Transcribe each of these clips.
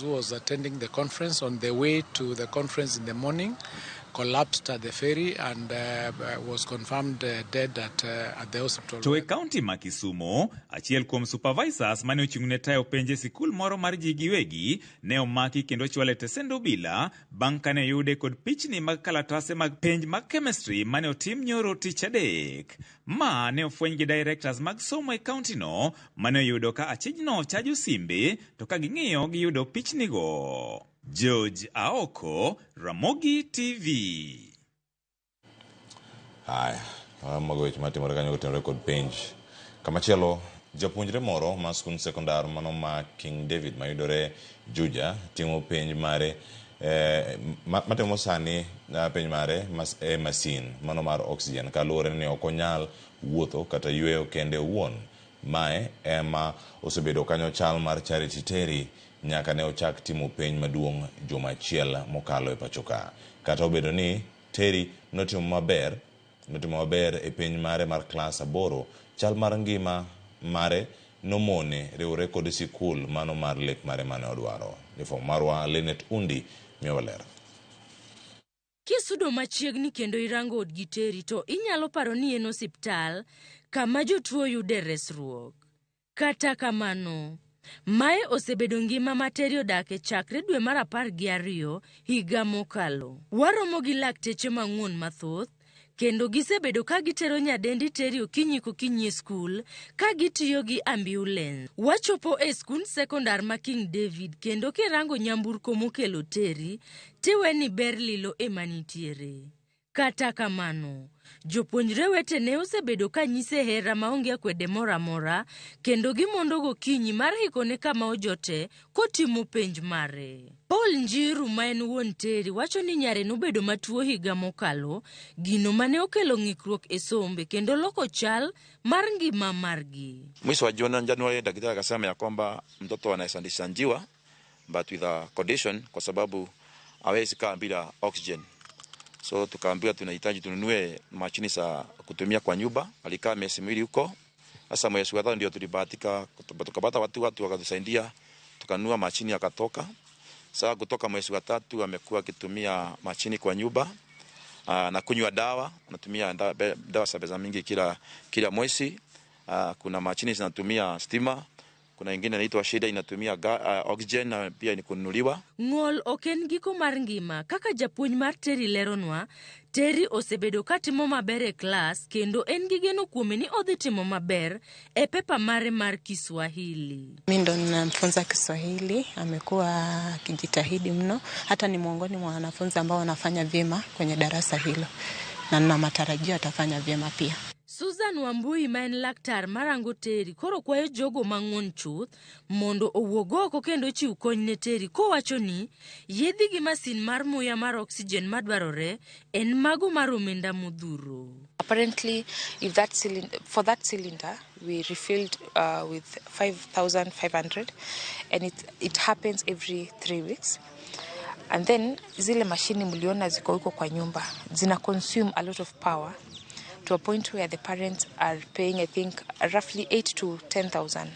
Who was attending the conference on the way to the conference in the morning collapsed at the ferry and was confirmed dead at the hospital. To e county ma Kisumo, achiel kuom supervisors mane ochung'ne tayo penje sikul moro mar ji giwegi ne omaki kendo chwale tesendo bila bang' kane yude kod pichni mag kalatase mag penj mag chemistry mane otim nyoro tich adek. Ma ne ofweny gi directors mag somo e county no mane oyudo ka achijno chajo simbe to ka ging'iyo giyudo pichnigo. George Aoko, Ramogi TV. Haya, mago weche matimore kanyo kotenore kod penj. Kamachielo, japuonjre moro ma skul sekondar mano ma King David mayudore Juja timo penj mare matemo sani penj mare masin mano mar oxygen kaluwore ni ok onyal wuotho kata yweyo kende owuon. Mae ema osebedo kanyo chal mar Charity Terry nyaka ne ochak timo penj maduong' juma achiel mokalo e pachoka. Kata obedo ni Terry notimo maber e penj mare mar klas 8, chal mar ngima mare nomone riwore kod sikul mano mar lek mare mane odwaro. Jofwambo marwa Lenet Undi miyowaler. Kisudo machiegni kendo irango od gi Terry to inyalo paro ni en osiptal kama jotuo yude resruok. Kata kamano, mae osebedo ngima ma Terry odake chakre dwe mar 12 higa mokalo. Waromo gi lakteche mang'won mathoth kendo gisebedo ka gitero nyadendi Terry okinyi skul ka gitiyo gi ambulance. Wachopo e skul sekondar ma King David kendo kirango nyamburko mokelo Terry tiwe ni ber lilo ema nitiere. Kata kamano, jopuonjre wete ne osebedo ka nyise hera maonge kwede mora kendo gimondo gokinyi mar hikone kama ojote kotimo penj mare. Paul Njiru ma en wuon Terry wacho ni nyare nobedo matuo higa mokalo, gino mane okelo ng'ikruok e sombe kendo loko chal mar ngima margi. Mwezi wa Januari daktari akasema ya kwamba mtoto anasandisanjiwa but with a condition kwa sababu hawezi kaa bila oxygen. So tukaambiwa tunahitaji tununue mashini za kutumia kwa nyumba. Alikaa miezi miwili huko. Sasa mwezi wa 3 ndio tulibahatika tukapata watu wakatusaidia tukanunua mashini akatoka. Sasa kutoka mwezi wa 3 amekuwa akitumia mashini kwa nyumba na kunywa dawa, anatumia dawa za mingi kila mwezi. Kuna mashini zinatumia stima. Kuna ingine inaitwa shida inatumia oxygen na pia ni kununuliwa. Ng'ol oken giko mar ngima kaka japuonj mar Terry leronwa. Terry osebedo katimo maber e klas kendo en gi geno kuome ni odhi timo maber e pepa mare mar Kiswahili. Mimi ndo ninamfunza Kiswahili, amekuwa akijitahidi mno, hata ni miongoni mwa wanafunzi ambao wanafanya vyema kwenye darasa hilo na nina matarajio atafanya vyema pia. Susan Wambui ma en laktar marango Terry koro kwayo jogo mang'won chuth mondo owuogoko kendo chiw kony ne Terry kowacho ni yedhi gi masin mar muya mar oxygen madwarore en mago mar omenda modhuro. Apparently, for that cylinder, we refilled with 5,500 and it happens every 3 weeks. And then zile mashini mliona ziko huko kwa nyumba zina consume a lot of power to a point where the parents are paying, I think, roughly 8 to 10,000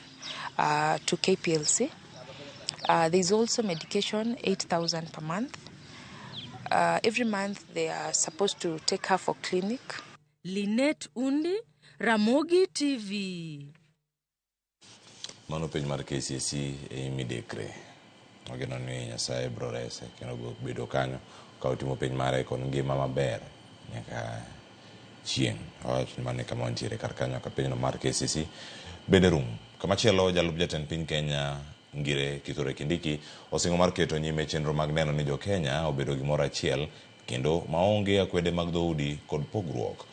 to KPLC. There's also medication, 8,000 per month. Every month they are supposed to take her for clinic. Lenet Undi, Ramogi TV. Mano penj mar KCSE e midekre. Ogeno ni Nyasaye bro rese kendo bedo kanyo ka utimo penj mare kon ngima maber nyaka chien. Mane kama ontiere kar kanyo ka penjno mar KCSE bende rum. Kamachielo jalup jatend piny Kenya Ngire Kithure Kindiki osingo mar keto nyime chenro mag neno ni jo Kenya obedo gi moro achiel kendo maonge akwede mag dhoudi kod pogruok.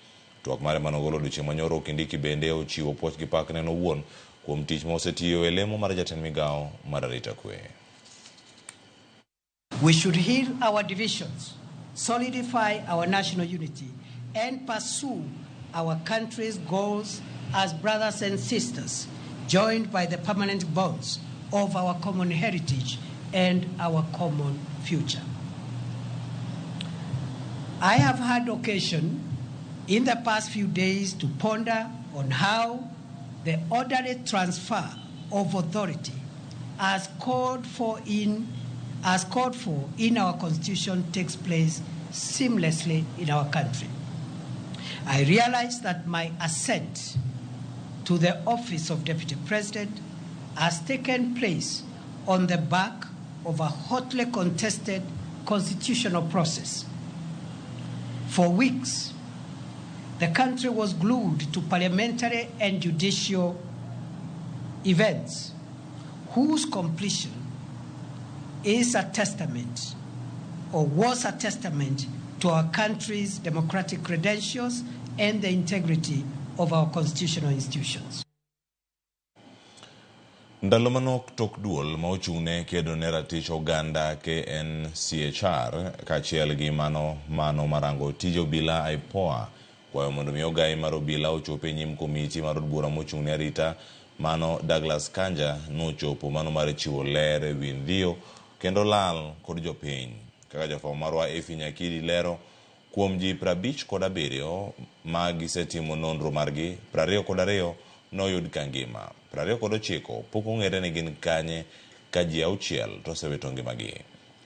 Twak mare manogolo odiochieng' manyoro Kindiki bende ochiwo puoch gi pak neno wuon kuom tich ma osetiyo e lemo mar jatend migawo mar arita kwe. We should heal our divisions, solidify our national unity, and pursue our country's goals as brothers and sisters, joined by the permanent bonds of our common heritage and our common future. I have had occasion in the past few days to ponder on how the orderly transfer of authority as called for in our Constitution takes place seamlessly in our country. I realize that my ascent to the office of Deputy President has taken place on the back of a hotly contested constitutional process. For weeks, the country was glued to parliamentary and judicial events whose completion is a testament or was a testament to our country's democratic credentials and the integrity of our constitutional institutions. Ndalo manok tok duol ma ochune kedo ne ratich oganda KNCHR kachiel gi mano marango tije obila IPOA kwayo mondo mi ogai mar obila ochope nyim komiti mar od bura mochung'ne arita mano Douglas Kanja nochopo mano mar chiwo ler ewi ndhiyo kendo lal kod jopiny kaka jafwambo marwa Efi Nyakidi lero kuom ji 57 ma gisetimo nonro margi 22 noyud kangima 29 pok ong'ere ni gin kanye ka ji 6 to osewito ngimagi.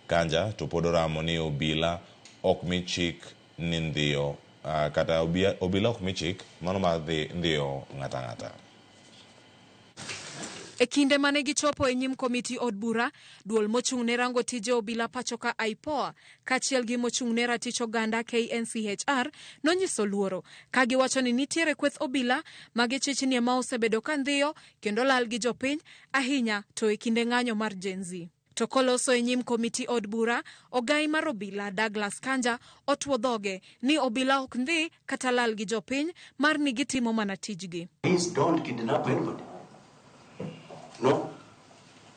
Kanja to pod oramo ni obila ok mi chik ni ndhiyo kata obila ok mi chik mano mar ndhiyo ng'ata. E kinde mane gichopo e nyim komiti od bura, duol mochung'ne rango tije obila pachoka IPOA kachiel gi mochung'ne ratich oganda KNCHR nonyiso luoro ka giwacho ni nitiere kweth obila magichichni ma osebedo ka ndhiyo kendo lal gi jopiny ahinya to e kinde ng'anyo mar Gen Z. To koloso e nyim komiti od bura, ogai mar obila Douglas Kanja otwo dhoge ni obila ok ndhi kata lal gi jopiny mar ni gitimo mana tijgi. Please don't kidnap anybody. No,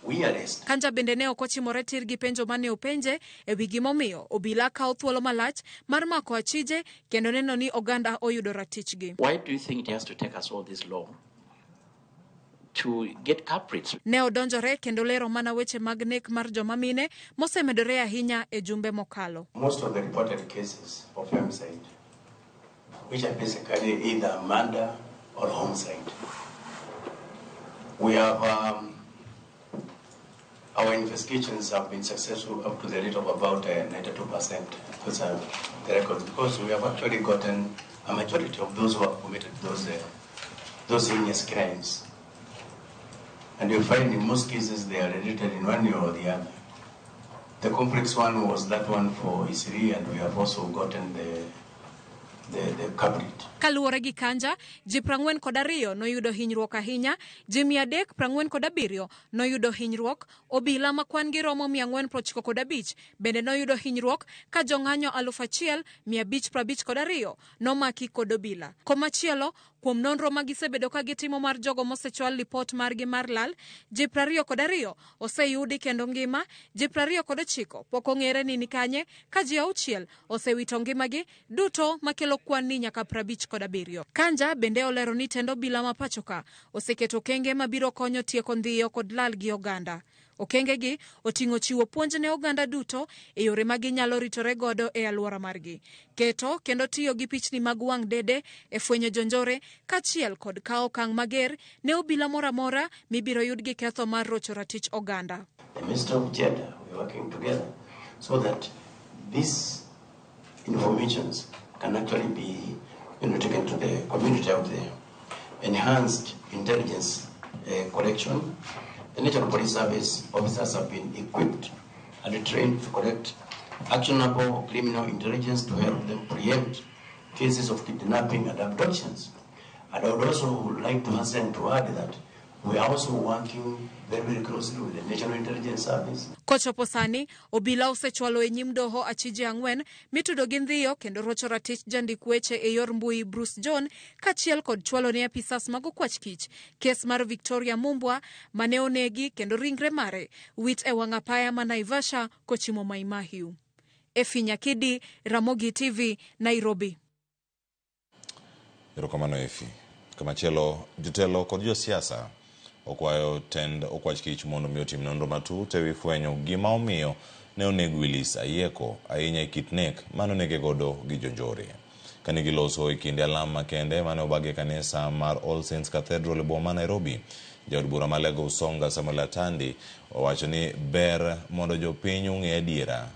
we arrest. Kanja bende ne okochimore tir gi penjo mane openje e wi gimomiyo obila kawo thuolo malach mar mako achije kendo neno ni oganda oyudo ratichgi. Why do you think it has to take us all this long to get culprits? Ne odonjore kendo lero mana weche mag nek mar joma mine mosemedore ahinya e jumbe mokalo. Most of the reported cases of homicide, which are basically either murder or homicide. We have, our investigations have been successful up to the rate of about 92%. Those are the records, because we have actually gotten a majority of those who have committed those heinous crimes. And you find in most cases they are related in one way or the other. The complex one was that one for Isiri, and we have also gotten the Kaluwore gi Kanja, ji 42 noyudo hinyruok ahinya, ji 347 noyudo hinyruok, obila ma kwan gi romo 495 bende noyudo hinyruok ka jong'anyo 1552 nomaki kod obila. Komachielo, kuom nonro ma gisebedo ka gitimo mar jogo mosechwal lipot margi mar lal, ji 22 oseyudi kendo ngima, ji 29 pok ong'ere ni nikanye, ka ji 6 osewito ngimagi, duto makelo kwan ni nyaka 57. Kanja bende olero ni tendo obila ma pachoka oseketo kenge mabiro konyo tieko ndhiyo kod lal gi oganda. Okengegi oting'o chiwo puonj ne oganda duto e yore ma ginyalo ritore godo e alwora margi. Keto kendo tiyo gi pichni mag wang' dede e fwenyo jonjore kachiel kod kawo okang' mager ne obila mora mora mibiro yud gi ketho mar rocho ratich oganda. The Minister of Gender, we're working together so that these informations can actually be taken to the community out there. Enhanced intelligence collection. The National Police Service officers have been equipped and trained to collect actionable criminal intelligence to help them preempt cases of kidnapping and abductions. And I would also like to hasten to add that we are also working very, very closely with the National Intelligence Service. Kochopo sani, obila osechwalo e nyim doho achije 4 mitudo gi ndhiyo kendo rocho ratich jandik weche e yor mbui Bruce John kachiel kod chwalo ne apisas mag okwach kich kes mar Victoria Mumbwa mane onegi kendo ringre mare wit e wang' apaya ma Naivasha kochimo Mai Mahiu. Efi Nyakidi, Ramogi TV, Nairobi. Erokamano Efi. Kamachielo jotelo kod josiasa okwayo tend okwach kich mondo mi otim nonro matut ewi fwenyo gima omiyo ne oneg Willis Ayeko ahinya e kit nek manonege godo gi jonjore. Kane giloso e kinde alam makende mane obagi kanisa mar All Saints Cathedral e boma Nairobi, Jaod bura malego Usonga Samuel Atandi owacho ni ber mondo jopiny ong'e adiera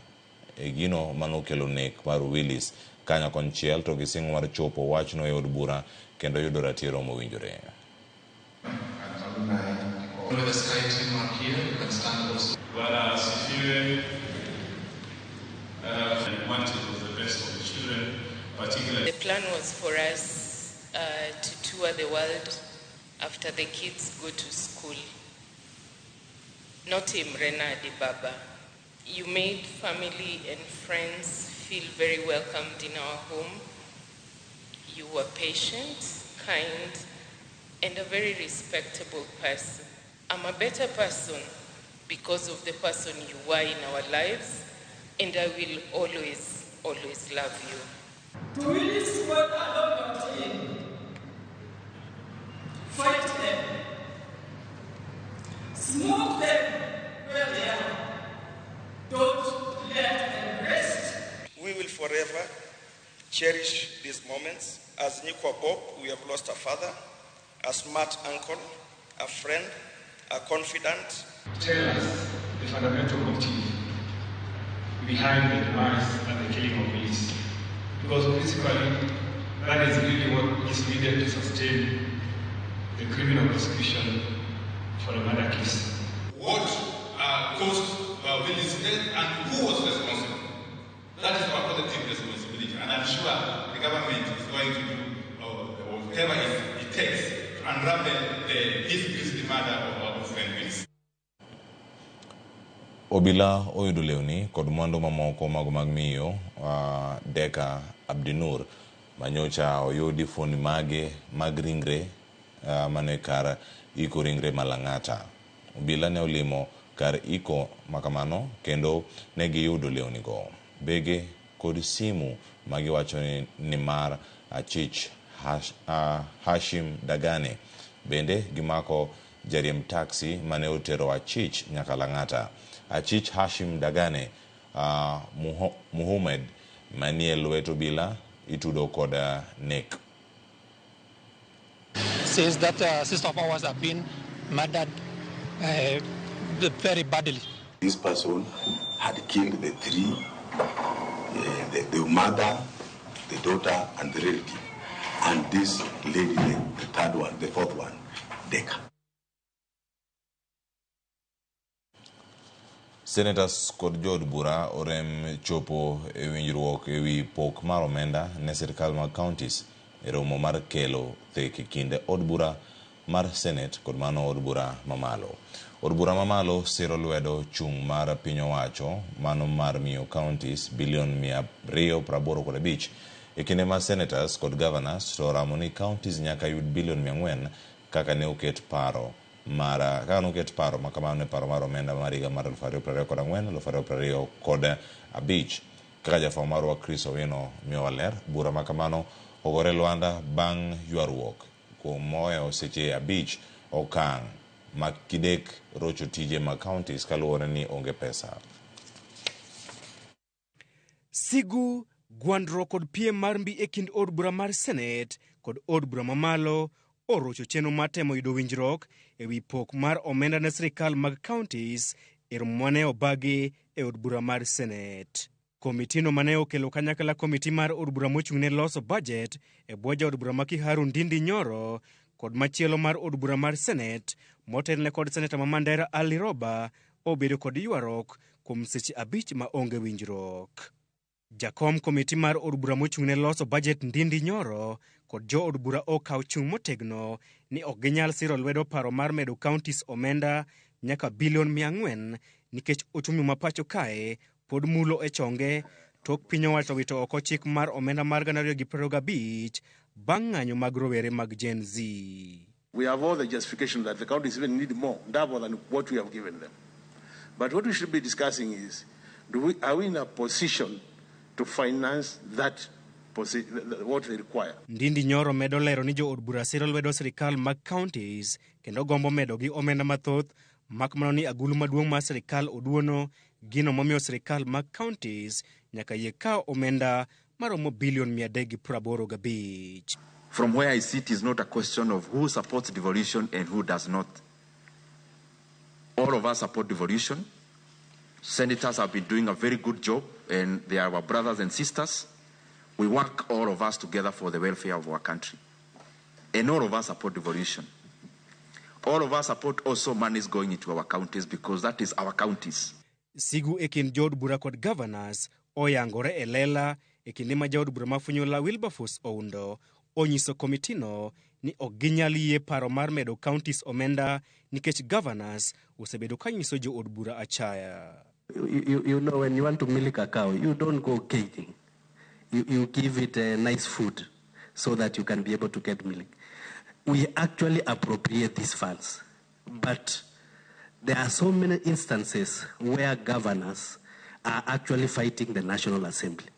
e gino manokelo nek mar Willis kanya konchiel to gisingo mar chopo wachno e od bura kendo yudo ratiro mowinjore. The plan was for us to tour the world after the kids go to school. Not Imrena Baba. You made family and friends feel very welcomed in our home. You were patient, kind, and a very respectable person. I'm a better person because of the person you were in our lives, and I will always, always love you. To really support along your team, fight them, smoke them where they are, don't let them rest. We will forever cherish these moments. As Nikwa Bob, we have lost a father, a smart uncle, a friend, a confidant. Tell us the fundamental motive behind the demise and the killing of Willis. Because basically, that is really what is needed to sustain the criminal prosecution for the murder case. What caused Willis' death and who was responsible? That is our collective responsibility. And I'm sure the government is going to do whatever it takes to unravel this grisly murder of our friend Willis. Obila oyudo lewni kod mwandu mamoko mag miyo Deka Abdinur manyocha oyudi fundi mage mag ringre mane kar iko ringre Malang'ata. Obila ne olimo kar iko makamano kendo ne giyudo lewni go. Bege kod simu magiwacho ni mar Achich Hashim Dagane. Bende gimako jariemb taxi mane otero Achich nyaka Lang'ata. Achich Hashim Dagane Muhammad manie lwet obila itudo kod nek. Says that sister of ours have been murdered very badly. This person had killed the three, the mother, the daughter, and the relative. And this lady, the third one, the fourth one, Deka. Senators kod jod bura orem chopo e winjruok ewi pok mar omenda ne sirkal mag counties e romo mar kelo thek kinde od bura mar Senate kod mano od bura mamalo. Od bura mamalo siro lwedo chung mar piny owacho mano mar miyo counties bilion 285 e kinde ma senators kod governors to ramo ni counties nyaka yud bilion 400 kaka ne oket paro makamano e paro mar omenda mar higa mar 2024-2025 kaka jafwambo marwa Chris Owino miyo waler. Bura makamano ogore Luanda bang' ywaruok kuom moyo seche 5 okang' ma kidek rocho tije ma counties kaluwore ni onge pesa. Sigu gwandro kod piem mar mbi e kind od bura mar Senate kod od bura mamalo orocho chenro matemo yudo winjruok ewi pok mar omenda ne sirkal mag counties e romo mane obagi e od bura mar Senate. Komitino mane okelo kanyakla komiti mar od bura mochung' ne loso budget e bwo jaod bura ma Kiharu Ndindi Nyoro kod machielo mar od bura mar Senate motelne kod seneta ma Mandera Ali Roba obedo kod ywarok kuom seche 5 ma onge winjruok. Jakom komiti mar od bura mochung' ne loso budget Ndindi Nyoro kod jo od bura okaw chung' motegno ni ok ginyal siro lwedo paro mar medo counties omenda nyaka bilion 400 nikech ochumi ma pacho kae pod mulo e chonge tok piny owacho wito oko chik mar omenda mar 2025 bang' ng'anyo mag rowere mag Gen Z. We have all the justification that the counties even need more, double than what we have given them. But what we should be discussing is, are we in a position to finance that what they require? Ndindi Nyoro medo lero ni jo od bura siro lwedo sirkal mag counties kendo gombo medo gi omenda mathoth makmano ni agulu maduong' mar sirkal oduono gino momiyo sirkal mag counties nyaka yie kawo omenda maromo bilion 385. From where I sit is not a question of who supports devolution and who does not. All of us support devolution. Senators have been doing a very good job, and they are our brothers and sisters. We work, all of us, together for the welfare of our country. And all of us support devolution. All of us support also monies going into our counties, because that is our counties. Sigu ekin jod bura kod governors oyangore elela ekinde ma jod bura mafunyola Wilberforce Oundo onyiso komitino ni oginyal yie paro mar medo counties omenda nikech governors osebedo kanyiso jo od bura achaya. You know, when you want to milk a cow, you don't go caging. You give it a nice food so that you can be able to get milk. We actually appropriate these funds, but there are so many instances where governors are actually fighting the National Assembly,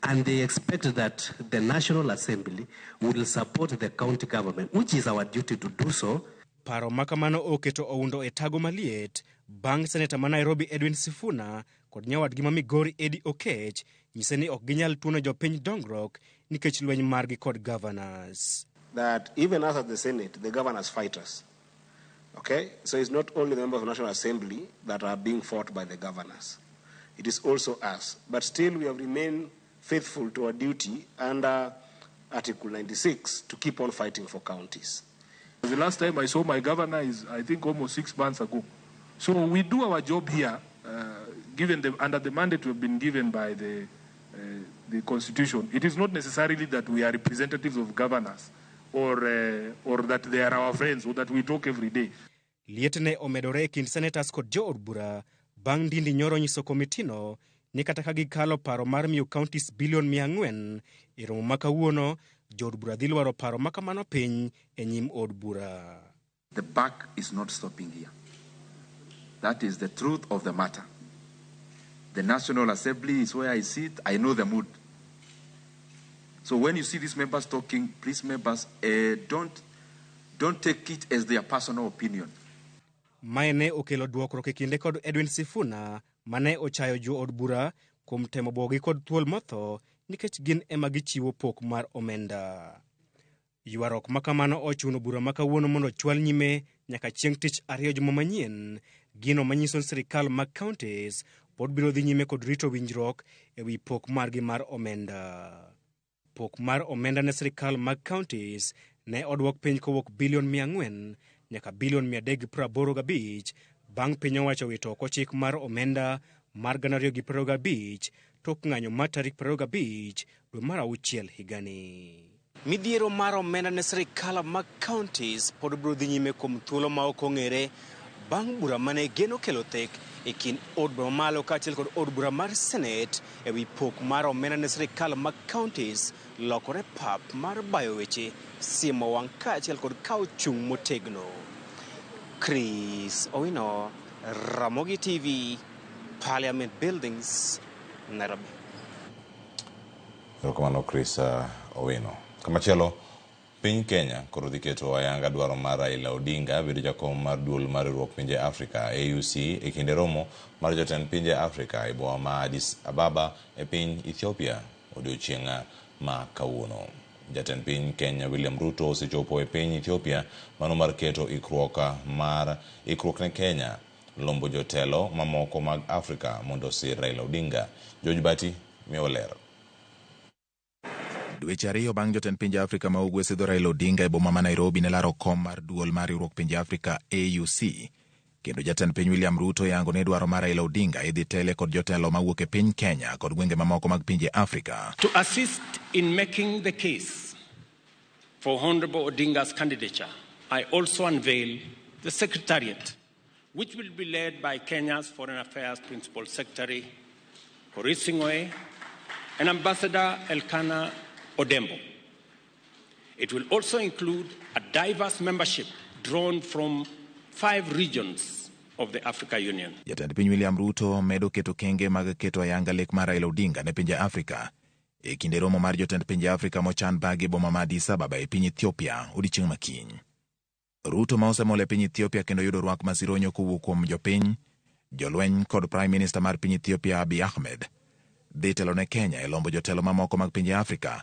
and they expect that the National Assembly will support the county government, which is our duty to do so. Paro makamano oketo Oundo e tago maliet bang' Senator ma Nairobi Edwin Sifuna kod nyawadgi ma Migori Eddie Okech nyise ni ok ginyal tuono jopiny dongruok nikech lweny margi kod governors. That even us at the Senate, the governors fight us. Okay? So it's not only the members of the National Assembly that are being fought by the governors. It is also us. But still we have remained faithful to our duty under Article 96 to keep on fighting for counties. The last time I saw my governor is, I think, almost 6 months ago. So we do our job here, under the mandate we've been given by the Constitution. It is not necessarily that we are representatives of governors, or that they are our friends, or that we talk every day. Lietne omedore kind senators kod jo od bura bang' Ndindi nyoro nyiso komitino ni kata ka gikalo paro mar miyo counties bilion 400 e romo ma kawuono, jo od bura dhi lwaro paro makamano piny e nyim od bura. The buck is not stopping here. That is the truth of the matter. The National Assembly is where I sit. I know the mood. So when you see these members talking, please, members, don't take it as their personal opinion. Maene okelo duokruok e kinde kod Edwin Sifuna mane ochayo jo od bura kuom temo bogi kod thuol motho nikech gin ema gichiwo pok mar omenda. Ywarok makamano ochuno bura makawuono mondo chwal nyime nyaka chieng' tich ariyo juma manyien, gino manyiso sirikal mag counties pod biro dhi nyime kod rito winjruok e wi pok margi mar omenda. Pok mar omenda ne sirikal mag counties ne odwok piny kowuok bilion 400 nyaka bilion 385 bang' piny owacho wito oko chik mar omenda mar 2025 tok ng'anyo mar tarik 25 dwe mar auchiel higani. Midhiero mar omenda ne sirikal mag counties pod biro dhi nyime kuom thuolo ma ok ong'ere bang' bura mane geno kelo thek e kind od bura malo kaachiel kod od bura mar Senate e wi pok mar omenda ne sirikal mag counties lokore pap mar bayo weche, siemo wang' kaachiel kod kawo chung' motegno. Chris Owino, Ramogi TV, Parliament Buildings, Nairobi. Erokamano Chris Owino. Kamachielo, piny Kenya koro dhi keto ayanga dwaro mar Raila Odinga bedo jakom mar duol mar riwruok pinje Afrika AUC e kinde romo mar jotend pinje Afrika e boma ma Addis Ababa e piny Ethiopia odiochieng' ma kawuono. Jatend piny Kenya William Ruto osechopo e piny Ethiopia mano mar keto ikruok ne Kenya lombo jotelo mamoko mag Afrika mondo osir Raila Odinga. George Bati miolero. Dweche ariyo bang' jotend pinje Afrika ma ugwe sidho Raila Odinga e boma ma Nairobi ne laro kom mar duol mar riwruok pinje Afrika AUC, kendo jatend piny William Ruto yango ne dwaro mar Raila Odinga idhi tele kod jotelo mawuok e piny Kenya kod gwenge mamoko mag pinje Afrika. To assist in making the case for Honorable Odinga's candidature, I also unveil the Secretariat, which will be led by Kenya's Foreign Affairs Principal Secretary, Horace Sing'oei, and Ambassador Elkanah Odembo. It will also include a diverse membership drawn from 5 regions of the Africa Union. Jatend piny William Ruto medo keto kenge mag keto ayanga lek mar Raila Odinga ne pinje Afrika e kinde romo mar jotend pinje Afrika mochan bagi boma ma Addis Ababa e piny Ethiopia odiochieng' makiny. Ruto ma osemol e piny Ethiopia kendo yudo rwak masironyo kowuok kuom jopiny, jolweny kod Prime Minister mar piny Ethiopia Abiy Ahmed dhi telo ne Kenya e lombo jotelo mamoko mag pinje Afrika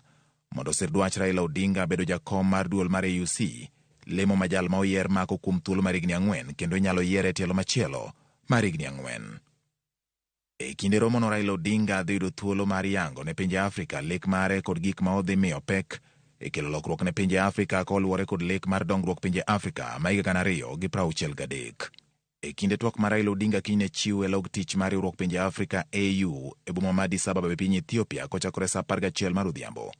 mondo sir dwach Raila Odinga bedo jakom mar duol mar AUC lemo majal ma oyier mako kuom thuolo mar higni 4 kendo inyalo yiere tielo machielo mar higni 4. E kinde romono Raila Odinga dhi yudo thuolo mar yango ne pinje Afrika lek mare kod gik ma odhi miyo pek e kelo lokruok ne pinje Afrika koluwore kod lek mar dongruok pinje Afrika ma higa 2063. E kinde twak mar Raila Odinga kine chiw e log tich mar riwruok pinje Afrika AU e boma ma Addis Ababa e piny Ethiopia kochakore sa 11 mar odhiambo.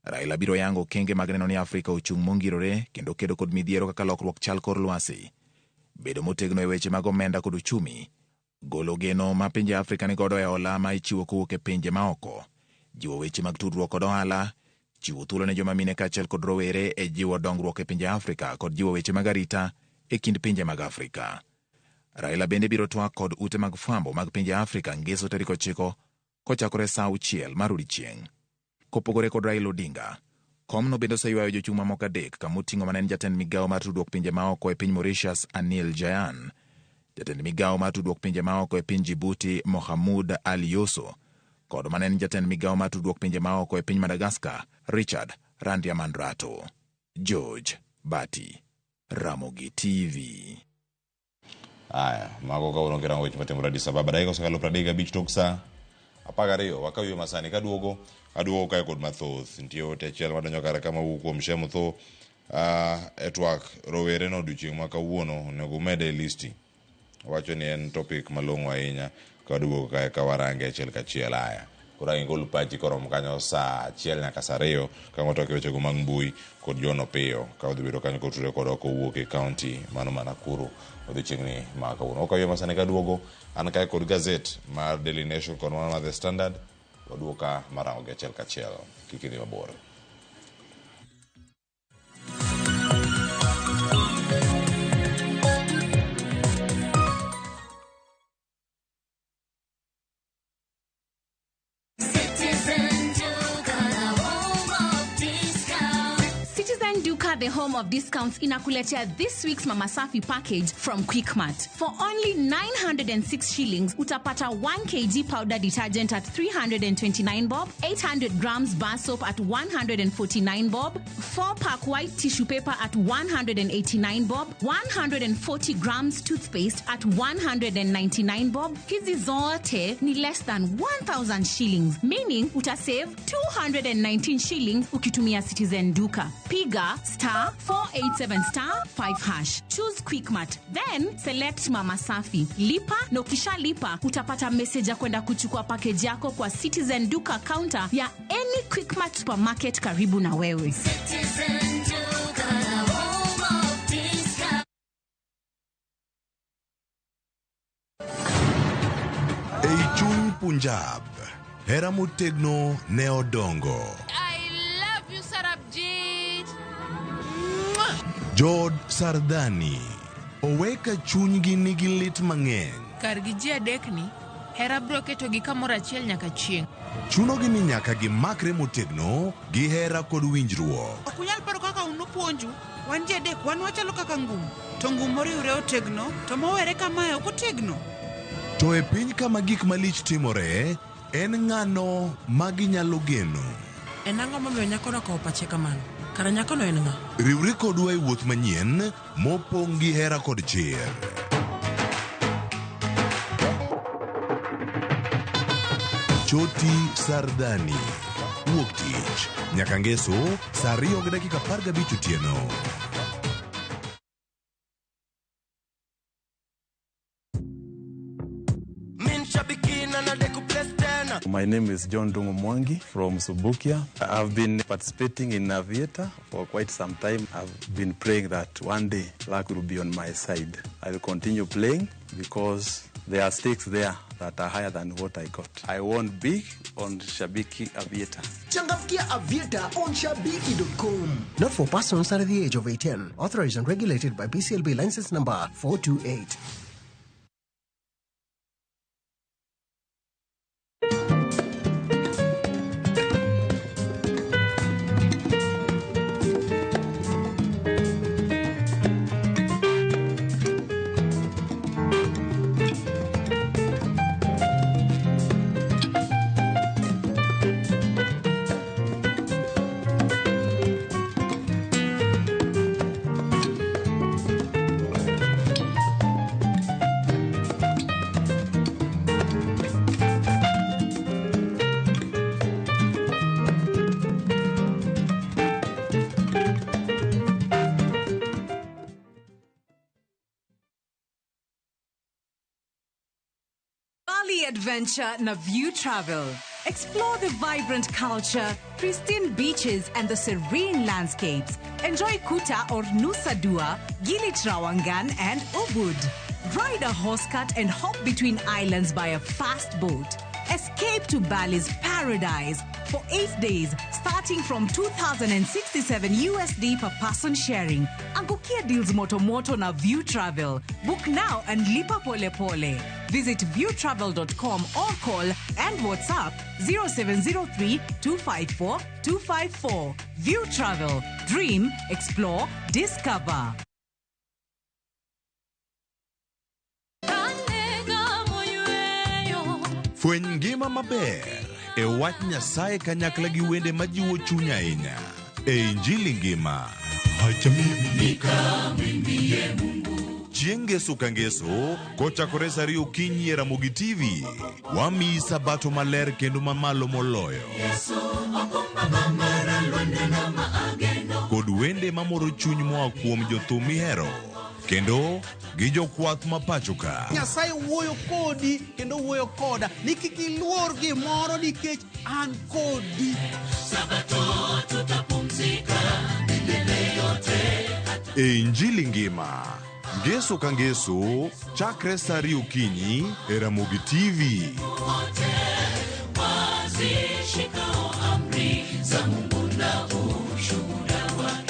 Raila biro yango kenge mag neno ni Afrika ochung' mongirore kendo kedo kod midhiero kaka lokruok chal kor lwasi, bedo motegno e weche mag omenda kod uchumi, golo geno ma pinje Afrika ni godo e hola ma ichiwo kowuok e pinje maoko, jiwo weche mag tudruok kod ohala, chiwo thuolo ne joma mine kaachiel kod rowere e jiwo dongruok e pinje Afrika kod jiwo weche mag arita e kind pinje mag Afrika. Raila bende biro twak kod ute mag fwambo mag pinje Afrika ngeso tarik 9 kochakore sa 6 mar odiechieng'. Kopogore kod Raila Odinga, komno bende oseywayo jochung' mamoko 3 kamoting'o manen jatend migawo mar tudruok pinje maoko e piny Mauritius Anil Jayan, jatend migawo mar tudruok pinje maoko e piny Djibouti Mohamud Ali Yoso, kod manen jatend migawo mar tudruok pinje maoko e piny Madagascar Richard Randiamandrato. George Bati, Ramogi TV. Aya, mago kawuono kirango weche matimore Addis Ababa. Dakika osekalo 35 tok sa 12 wakawiyo masani kaduogo kae kod mathoth. Nitie ote achiel madonjo kare kama wuok kuom Shemu tho e twak rowere no odiochieng' ma kawuono onego mede listi. Wacho ni en topic malong'o ahinya kaduogo kae kawarange achiel kachiel. Aya, koro ingol pachi korom kanyo sa 1 nyaka sa 2 ka ngoto wechego mag mbui kod jono piyo ka odhi bedo kanyo kotudore kod kowuok e county mano Nakuru odiochieng'ni ma kawuono. Wakawiyo masani kaduogo an kae kod gazet mar Daily Nation kod mar The Standard. Waduoka marango achiel kachiel, kik idhi mabor. The home of discounts inakuletea this week's Mama Safi package from Quickmart. For only 906 shillings, utapata 1 kg powder detergent at 329 bob, 800 grams bar soap at 149 bob, 4-pack white tissue paper at 189 bob, 140 grams toothpaste at 199 bob. Hizi zote ni less than 1,000 shillings, meaning utasave 219 shillings ukitumia Citizen Duka. Piga *487*5#. Choose Quickmart, then select Mama Safi. Lipa na ukishalipa utapata message ya kwenda kuchukua package yako kwa Citizen Duka counter ya any Quickmart supermarket karibu na wewe. Citizen Duka, home of discount. Eichung Punjab, hera motegno ne odongo. Jod Sardani, oweka chunygi nigi lit mang'eny. Kargi ji adekni, hera bro keto gi kamoro achiel nyaka chieng'. Chunogi ni nyaka gimakre motegno gi hera kod winjruok. Okunyal paro kaka unupuonju, wan ji adek wan wachalo kaka ngum. To ngum moriure otegno, to mowere kamae ok otegno. To e piny kama gik malich timore, en ng'ano ma ginyalo geno. En ang'o momiyo nyakono okawo pache kamano? Kara nyakono en ng'a? Riwri kodwa e wuoth manyien mopong' gi hera kod chir. Choti Sardani, wuok tich nyaka ngeso saa 2:15 otieno. My name is John Dungu Mwangi from Subukia. I've been participating in Aviator for quite some time. I've been praying that one day luck will be on my side. I will continue playing because there are stakes there that are higher than what I got. I won big on Shabiki Aviator. Changamkia Aviator on Shabiki.com. Not for persons under the age of 18. Authorized and regulated by BCLB license number 428. adventure na View Travel. Explore the vibrant culture, pristine beaches, and the serene landscapes. Enjoy Kuta or Nusa Dua, Gili Trawangan, and Ubud. Ride a horse cart and hop between islands by a fast boat. Escape to Bali's paradise for 8 days, starting from $2,067 USD per person sharing. Angukia deals moto na View Travel. Book now and lipa pole pole. Visit viewtravel.com or call and WhatsApp 0703 254 254. View Travel. Dream, explore, discover. Fweny ngima maber e wach Nyasaye kanyakla gi wende majiwo chuny ahinya. E Injili ngima. Chieng' ngeso ka ngeso, kochakore saa 2 okinyi e Ramogi TV, wamiyi sabato maler kendo mamalo moloyo. Kod wende mamoro chuny moa kuom jothum mihero. Kendo gi jokwath mapacho ka. Nyasaye wuoyo kodi kendo wuoyo koda ni kik iluor gimoro nikech an kodi. Sabato tutapumzika milele yote. E Injili ngima. Ngeso ka ngeso, chakre saa 2 okinyi e Ramogi TV. Wazishikao amri za Mungu na ushuhuda wake.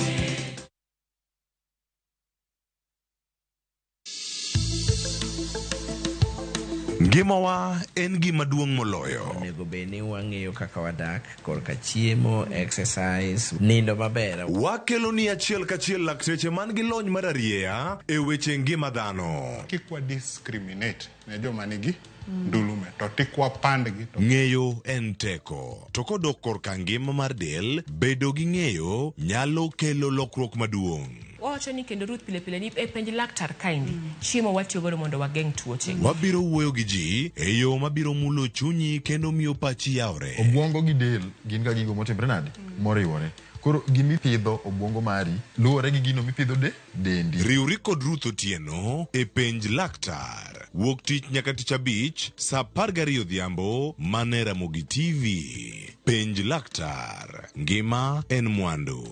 Ngimawa en gima duong' moloyo. Onego beni wang'eyo kaka wadak, korka chiemo, exercise, nindo maber. Wakelo ni achiel kachiel lakteche man gi lony mararieya e weche ngima dhano. Kikwa discriminate ne joma nigi ndulume to tikwa pandgi to. Ng'eyo en teko. To kodok korka ngima mar del, bedo gi ng'eyo nyalo kelo lokruok maduong'. Wacho ni kendo Ruth pile ni e penj laktar kaindi chiemo watiyo godo mondo wageng' tuoche. Wabiro wuoyo gi ji e yo mabiro mulo chunyi kendo miyo pachi yawre. Obwongo gi del gin ga gigo motimre nade moriwore. Koro gimipidho obwongo mari luwore gi gino mipidho dendi. Riwri kod Ruth Otieno e penj laktar. Wuok tich nyaka tich abich saa 12 odhiambo mane Ramogi TV. Penj laktar. Ngima en mwandu.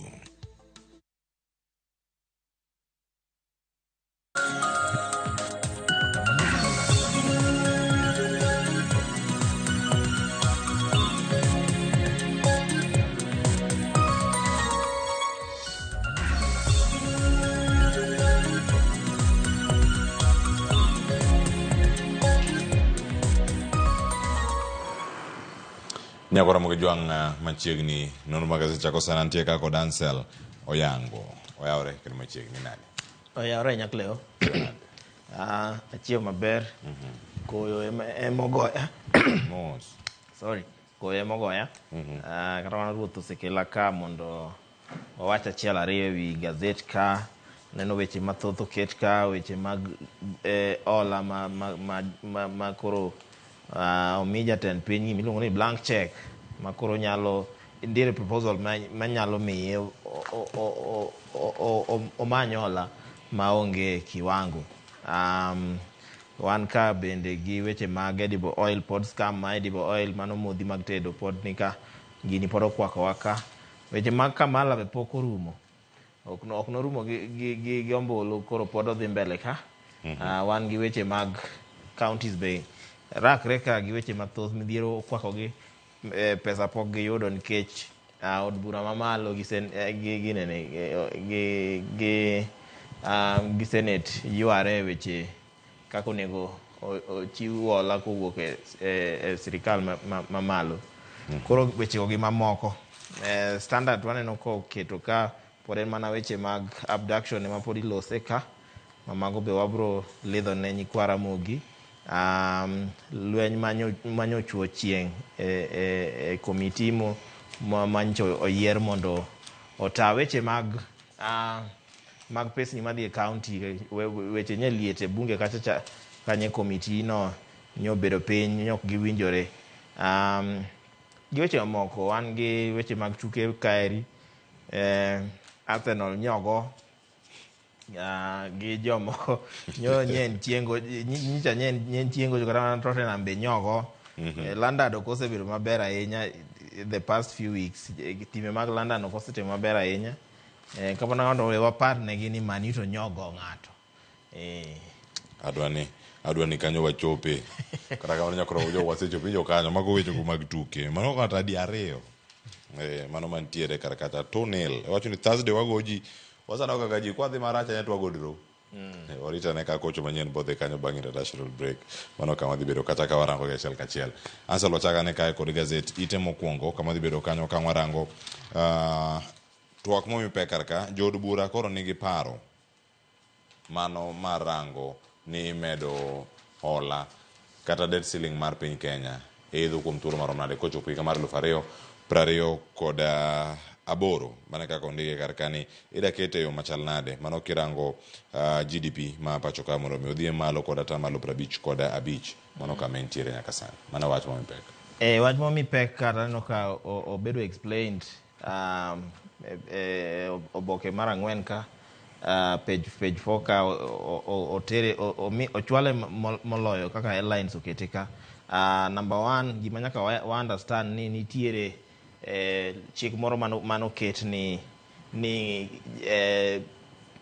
Nyakora Ramogi Jwang' machiegni nono magazine chako sana nitie kako Dancel oyango. Oyawre kendo machiegni nade? Oyawre nyakleo. Achiew maber. Koyo emogoya. Mos. Sorry. Koyo emogoya. Kata wana Ruth osekela ka mondo wawach achiel ariyo wi gazet ka. Neno weche mathoth oket ka, weche mag ola ma koro omi jatend piny miluongo ni blank check ma koro nyalo ndiere proposal manyalo miye omanyola maonge kiwango. Wan ka bende gi weche mag edible oil pod scam ma edible oil mano modhi mag tedo pod nika gini pod okwako waka. Weche mag Kamala be pok orumo. Ok norumo gi ombulu koro pod odhi mbele ka. Wan gi weche mag counties be rakre ka gi weche mathoth midhiero okwako gi pesa pok giyudo nikech od bura mamalo gi Senate yware weche kako nego ochiw hola kowuok e sirikal mamalo. Koro weche go gi mamoko. Standard waneno ko keto ka pod en mana weche mag abduction ema pod ilose ka. Mamago be wabro lidho ne nyikwa Ramogi. Lweny manyochuo chieng' e komiti manyocho oyier mondo ota weche mag pesni madhi e county weche nyaliete bunge kacha kanye komiti no nyobedo piny nyok giwinjore. Gi weche mamoko wan gi weche mag tuke kaeri. Arsenal nyogo gi jomoko nyen chiengo nyicha nyen chiengo kata Tottenham be nyogo. London ok osebedo maber ahinya the past few weeks. Time mag London ok osetimo maber ahinya. Kapona ng'ato we wapar negi ni Man U to nyogo ng'ato. Adwani kanyo wachope. Kata kamano nyakoro jo wasechope jo kanyo mago wecho mag tuke. Mano kata di ariyo. Mano mantiere kar kata 2-0. Wacho ni Thursday wagoji wasana kaka ji kwadhi maracha ne twago draw. Orita ne ka kocho manyien bodhe kanyo bang' international break. Mano kama dhi bedo kata ka warango achiel kachiel. Ansel wachaga ne kae kod gazet ite mokwongo kama dhi bedo kanyo ka warango twak momi pe kar ka jod bura koro nigi paro mano marango ni medo hola kata debt ceiling mar piny Kenya idho kuom thuolo marom nade kochopo higa mar 2020 kod aboro mane kaka ondike kar kani ida kete yo machal nade mano kirango GDP ma pacho ka mondo mi odhi malo kod atamalo 50 kod 5 mano kama entiere nyaka sani mano wach momi pek wach momi pek kata no ka obedo explained oboke mar ang'wen ka page 4 ka otere ochwale moloyo kaka headlines okete ka. Number 1 gima nyaka wa understand ni nitiere chik moro manoket ni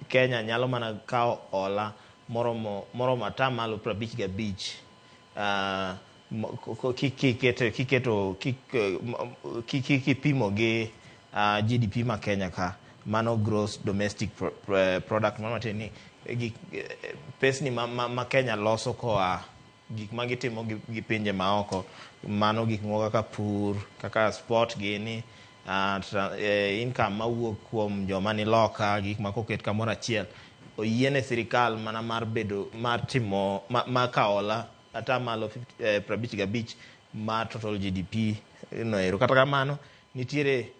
Kenya nyalo mana kao hola moro atamalo 55 kipimo gi GDP ma Kenya ka mano gross domestic product mano mateni pesni ma Kenya loso koa gik ma gitimo gi pinje maoko mano gik moko kaka pur kaka sport gini income mawuok kuom joma ni loka gik ma koket kamoro achiel oyiene sirikal mana mar bedo mar timo ma kaola atamalo 55 ma total GDP no ero. Kata kamano nitiere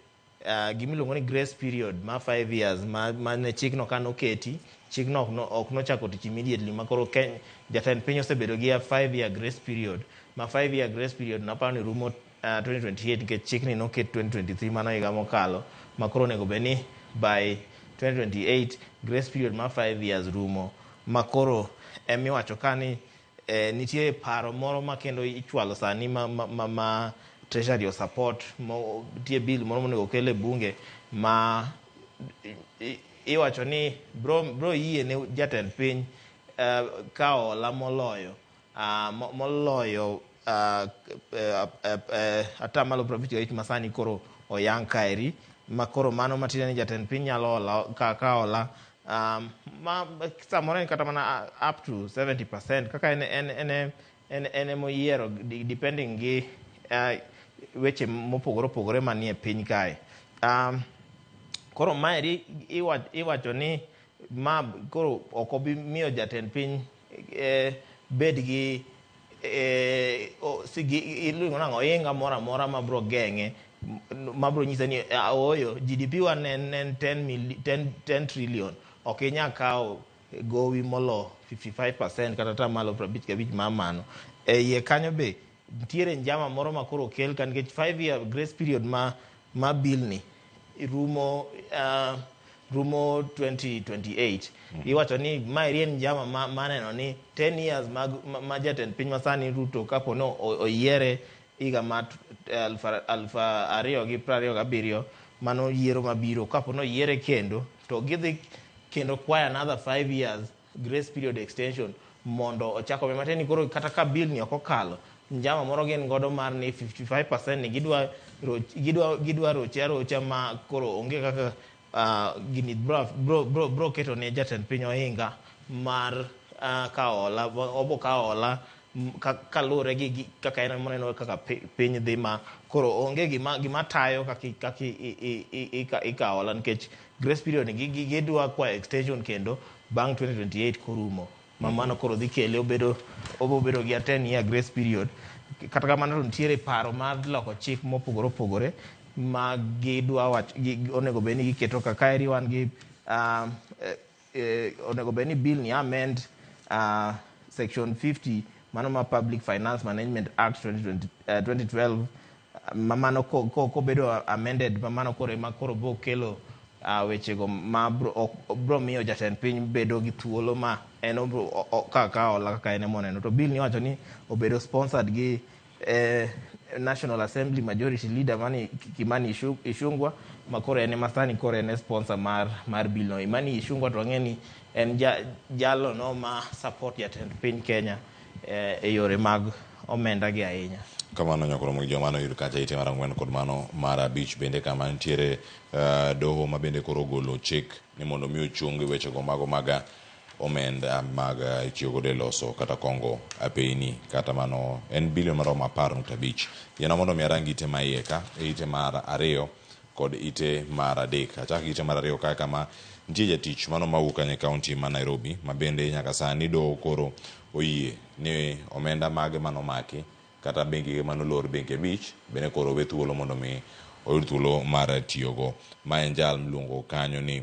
gimiluongo ni grace period ma 5 years ma ne chikno kano keti chikno ok nochako tich immediately makoro jatend piny osebedo gi 5 year grace period ma 5 year grace period naparo ni rumo 2028 nikech chikni noket 2023 mano higa mokalo makoro onego beni by 2028 grace period ma 5 years rumo makoro emiwacho kani nitie paro moro ma kendo ichwalo sani ma treasury support tie bill moro monego okel e bunge ma iwacho ni bro yie ne jatend piny kao hola moloyo atamalo 55 masani koro oyang kaeri makoro mano matiende ni jatend piny nyalo hola ka hola ma samoro kata mana up to 70% kaka en moyiero depending gi weche mopogore opogore manie piny kae. Koro maeri iwacho ni ma koro ok obi miyo jatend piny bed gi iluongo nang'o ohinga moro amora mabro geng'e mabro nyise ni oyo GDP wa en 10 trillion ok inya kawo gowi molo 55% kata atamalo 55 mamano iye kanyo be nitiere njama moro makoro okel ka nikech 5 year grace period ma bill ni rumo 2028 iwacho ni maeri en njama maneno ni 10 years ma jatend piny masani Ruto kapo no oyiere higa ma 2027 mano yiero mabiro kapo no yiere kendo to gidhi kendo kwaya another 5 years grace period extension mondo ochako mateni koro kata ka bill ni okokalo njama moro gin godo mar ni 55% ni gidwa rocha ma koro onge kaka gini bro keto ne jatend piny ohinga mar kaola obo kaola kalure gi kaka en moneno kaka piny dhi ma koro onge gima tayo kaka ikaola nikech grace period gidwa kwa extension kendo bang 2028 korumo mamano koro dhi kele obedo gi 10 year grace period. Kata kamano nitiere paro mar loko chik mopogore opogore ma gidwa onego beni giketo kaka eri wan gi onego beni bill ni amend section 50 mano ma Public Finance Management Act 2012 mamano ko bedo amended mamano koro bo kelo wechego ma bro miyo jatend piny bedo gi thuolo ma en kaka ola kaka en moneno. To bill ni wacho ni obedo sponsored gi National Assembly Majority Leader mani Kimani Ichung'wah makoro en masani koro en sponsor mar bill no. Imani Ichung'wah to ng'eni en jalo no ma support jatend piny Kenya e yore mag omenda gi ahinya. Kamano nyakoro mo joma no yud kacha ite mar 4 kod mano mar 5 bende kama nitiere doho ma bende koro golo chik ni mondo mi ochungi weche go mago maga omenda mag itiyogo de loso kata kongo apeni kata mano en bilion mar 10.5 yana mondo mi arangi ite maiye ka ite mar 2 kod ite mar 3 achak ite mar 2 kama nitie jatich mano mawuok e kaunti ma Nairobi ma bende nyaka sani doho koro oyie ni omenda mage mano maki kata bengi mano lor bengi 5 bende koro we thuolo mondo mi oyud thuolo mar tiyogo. Ma en jal mluongo kanyo ni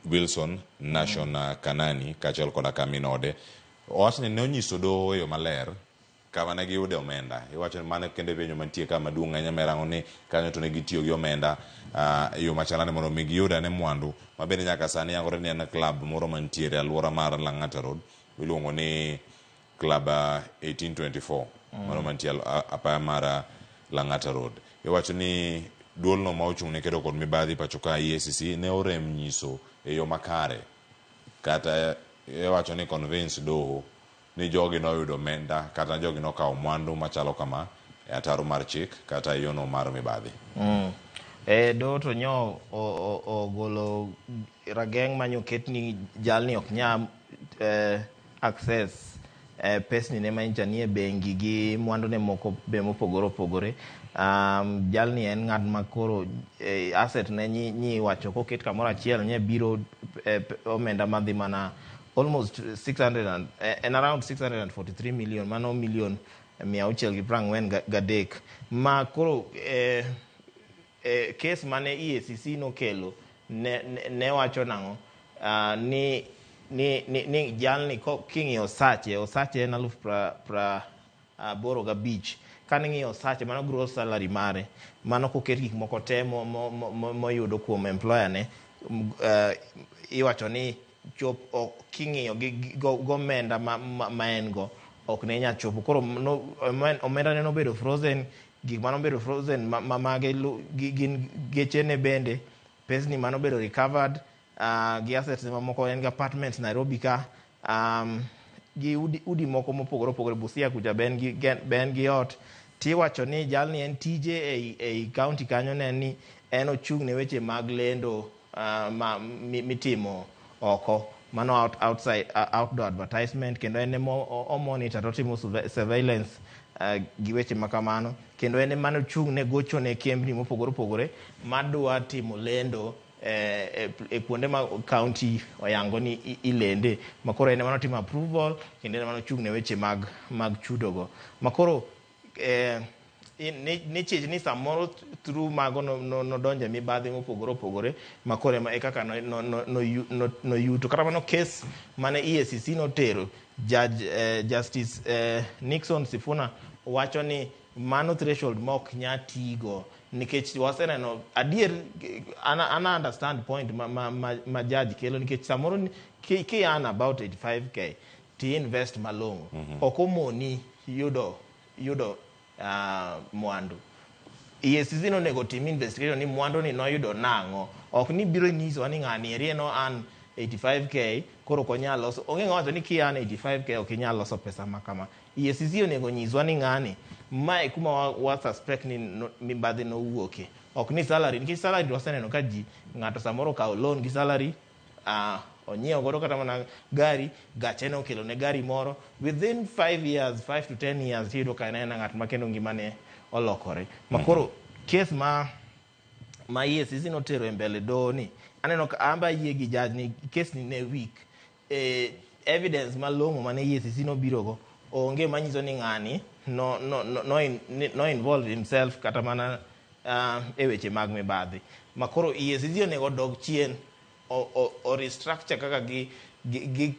Wilson Nation Kanani kachel koda kaminode owachni ne onyiso doho yo maler kama ne giyude omenda. Iwacho ni mane kende benyo mantie kama duong' anya merango ni kanyo to ne gitiyo gi omenda yo machalane mondo mi giyude ne mwandu ma bende nyaka sani yangore ni en club moro mantiere alwora mar Lang'ata Road miluongo ni Club 1824 mano mantiere apaya mar Lang'ata Road. Iwacho ni duolno ma ochung' ne kedo kod mibadhi pacho ka EACC ne orem nyiso e yo makare kata iwacho ni convince doho ni jogi no yudo omenda kata jogi no kawo mwandu machalo kama e ataro mar chik kata yono mar mibadhi. Doho to nyo ogolo rageng' manyo ketni jalni ok nya access pesni ne mancha nie bengi gi mwandu ne moko be mopogore opogore. Jalni en ng'at makoro asset ne nyi wacho koket kamoro achiel nye biro omenda madhi mana almost 600 and around 643 million mano million 643 ma koro case mane EACC no kelo ne wacho nango ni jalni king'iyo osache en 85,000 kane ng'iyo osache mano gross salary mare mano koket gik moko te moyudo kuom employer ne iwacho ni chop king'iyo gi gomenda ma en go ok ne nya chopo koro omenda ne nobedo frozen gik mano bedo frozen mage gin gechene bende pesni mano bedo recovered gi assets moko en gi apartments Nairobi ka gi udi moko mopogore opogore Busia kuja ben gi ot tiwacho ni jalni en tije ei county kanyo ne ni en ochung' ne weche mag lendo mitimo oko mano outside outdoor advertisement kendo en monitor to timo surveillance gi weche makamano kendo en mano chung' ne gocho ne kembni mopogore opogore madwa timo lendo e kuonde ma county oyango ni ilende makoro en mano timo approval kendo en mano chung' ne weche mag chudogo makoro ni chich ni samoro through mago no donje mibadhi mopogore opogore makoro e kaka no yuto kata mano case mane EACC notero Justice Nixon Sifuna wacho ni mano threshold mok nya tigo nikech waseneno adier ana understand point ma judge kelo nikech samoro ki ana about 85k ti invest malongo okomoni yudo mwandu EACC no nego team investigation ni mwandu ni noyudo nango ok ni biro nyiso ni ng'ani erieno an 85k koro konya loso onge ng'ato ni ki an 85k ok inyalo loso pesa makama EACC onego nyiswa ni ng'ani mae kuma wa suspect ni mibadhi no wuoke ok ni salary nikech salary waseneno ka ji ng'ato samoro kawo loan gi salary onyiewo godo kata mana gari gache ne okelo ne gari moro within 5 to 10 years yudo ka en ng'at makendo ngimane olokore makoro case ma EACC notero e mbele doho ni aneno ka amba yie gi judge ni case ni ne weak evidence malong'o mane EACC nobirogo onge manyiso ni ng'ani no involved himself kata mana e weche mag mibadhi makoro EACC onego dog chien o restructure kaka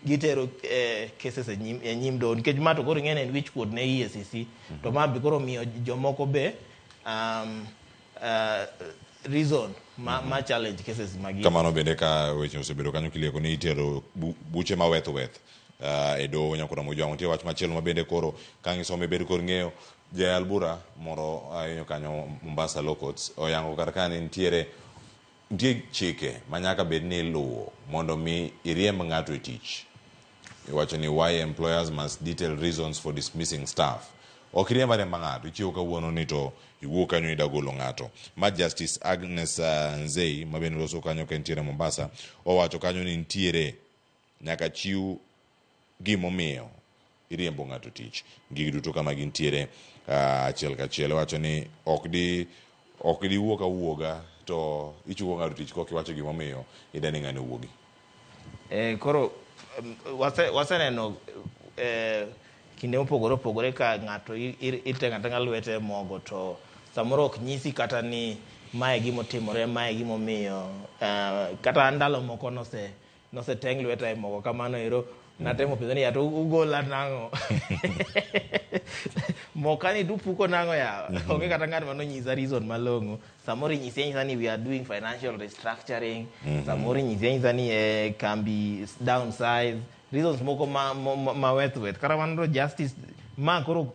gitero cases e nyim doho nikech ma to koro ing'ene en wich kuot ne EACC to ma be koro miyo jomoko be reason ma challenge cases magi. Kamano bende ka weche osebedo kanyo kilieko ni itero buche maweth e doho nyakura mojwang'. Nitie wach machielo mabende koro kangisome bed kor ng'eyo jayal bura moro ahinyo kanyo Mombasa Law Courts oyango kar ka ni nitie chike manyaka bed ni iluwo mondo mi iriemb ng'ato e tich. Iwacho ni why employers must detail reasons for dismissing staff. Ok iriemba ng'ato ichiwo kawuono ni to iwuok kanyo ida golo ng'ato. Ma Justice Agnes Nzei mabende loso kanyo ka ntiere Mombasa owacho kanyo ni ntiere nyaka chiw gimomiyo iriembo ng'ato tich. Gigi duto kama gintiere achiel kachiel. Wacho ni ok di wuok awuoga to ichiwo ng'ato tich kok iwacho gimomiyo idani ng'ani wuogi. Koro waseneno kinde mopogore ka ng'ato iteng'ateng'a lwete mogo to samoro ok nyisi kata ni mae gimotimore, mae gimomiyo kata ndalo moko noseteng' lweta e mogo kamano ero natemo penjo ni ya to ugola nang'o mokani dupuko nang'o ya onge kata ng'at manonyisa reason malong'o. Samoro inyisa ni we are doing financial restructuring, samoro inyisa ni kambi downsize, reasons moko ma weth kata mano justice ma koro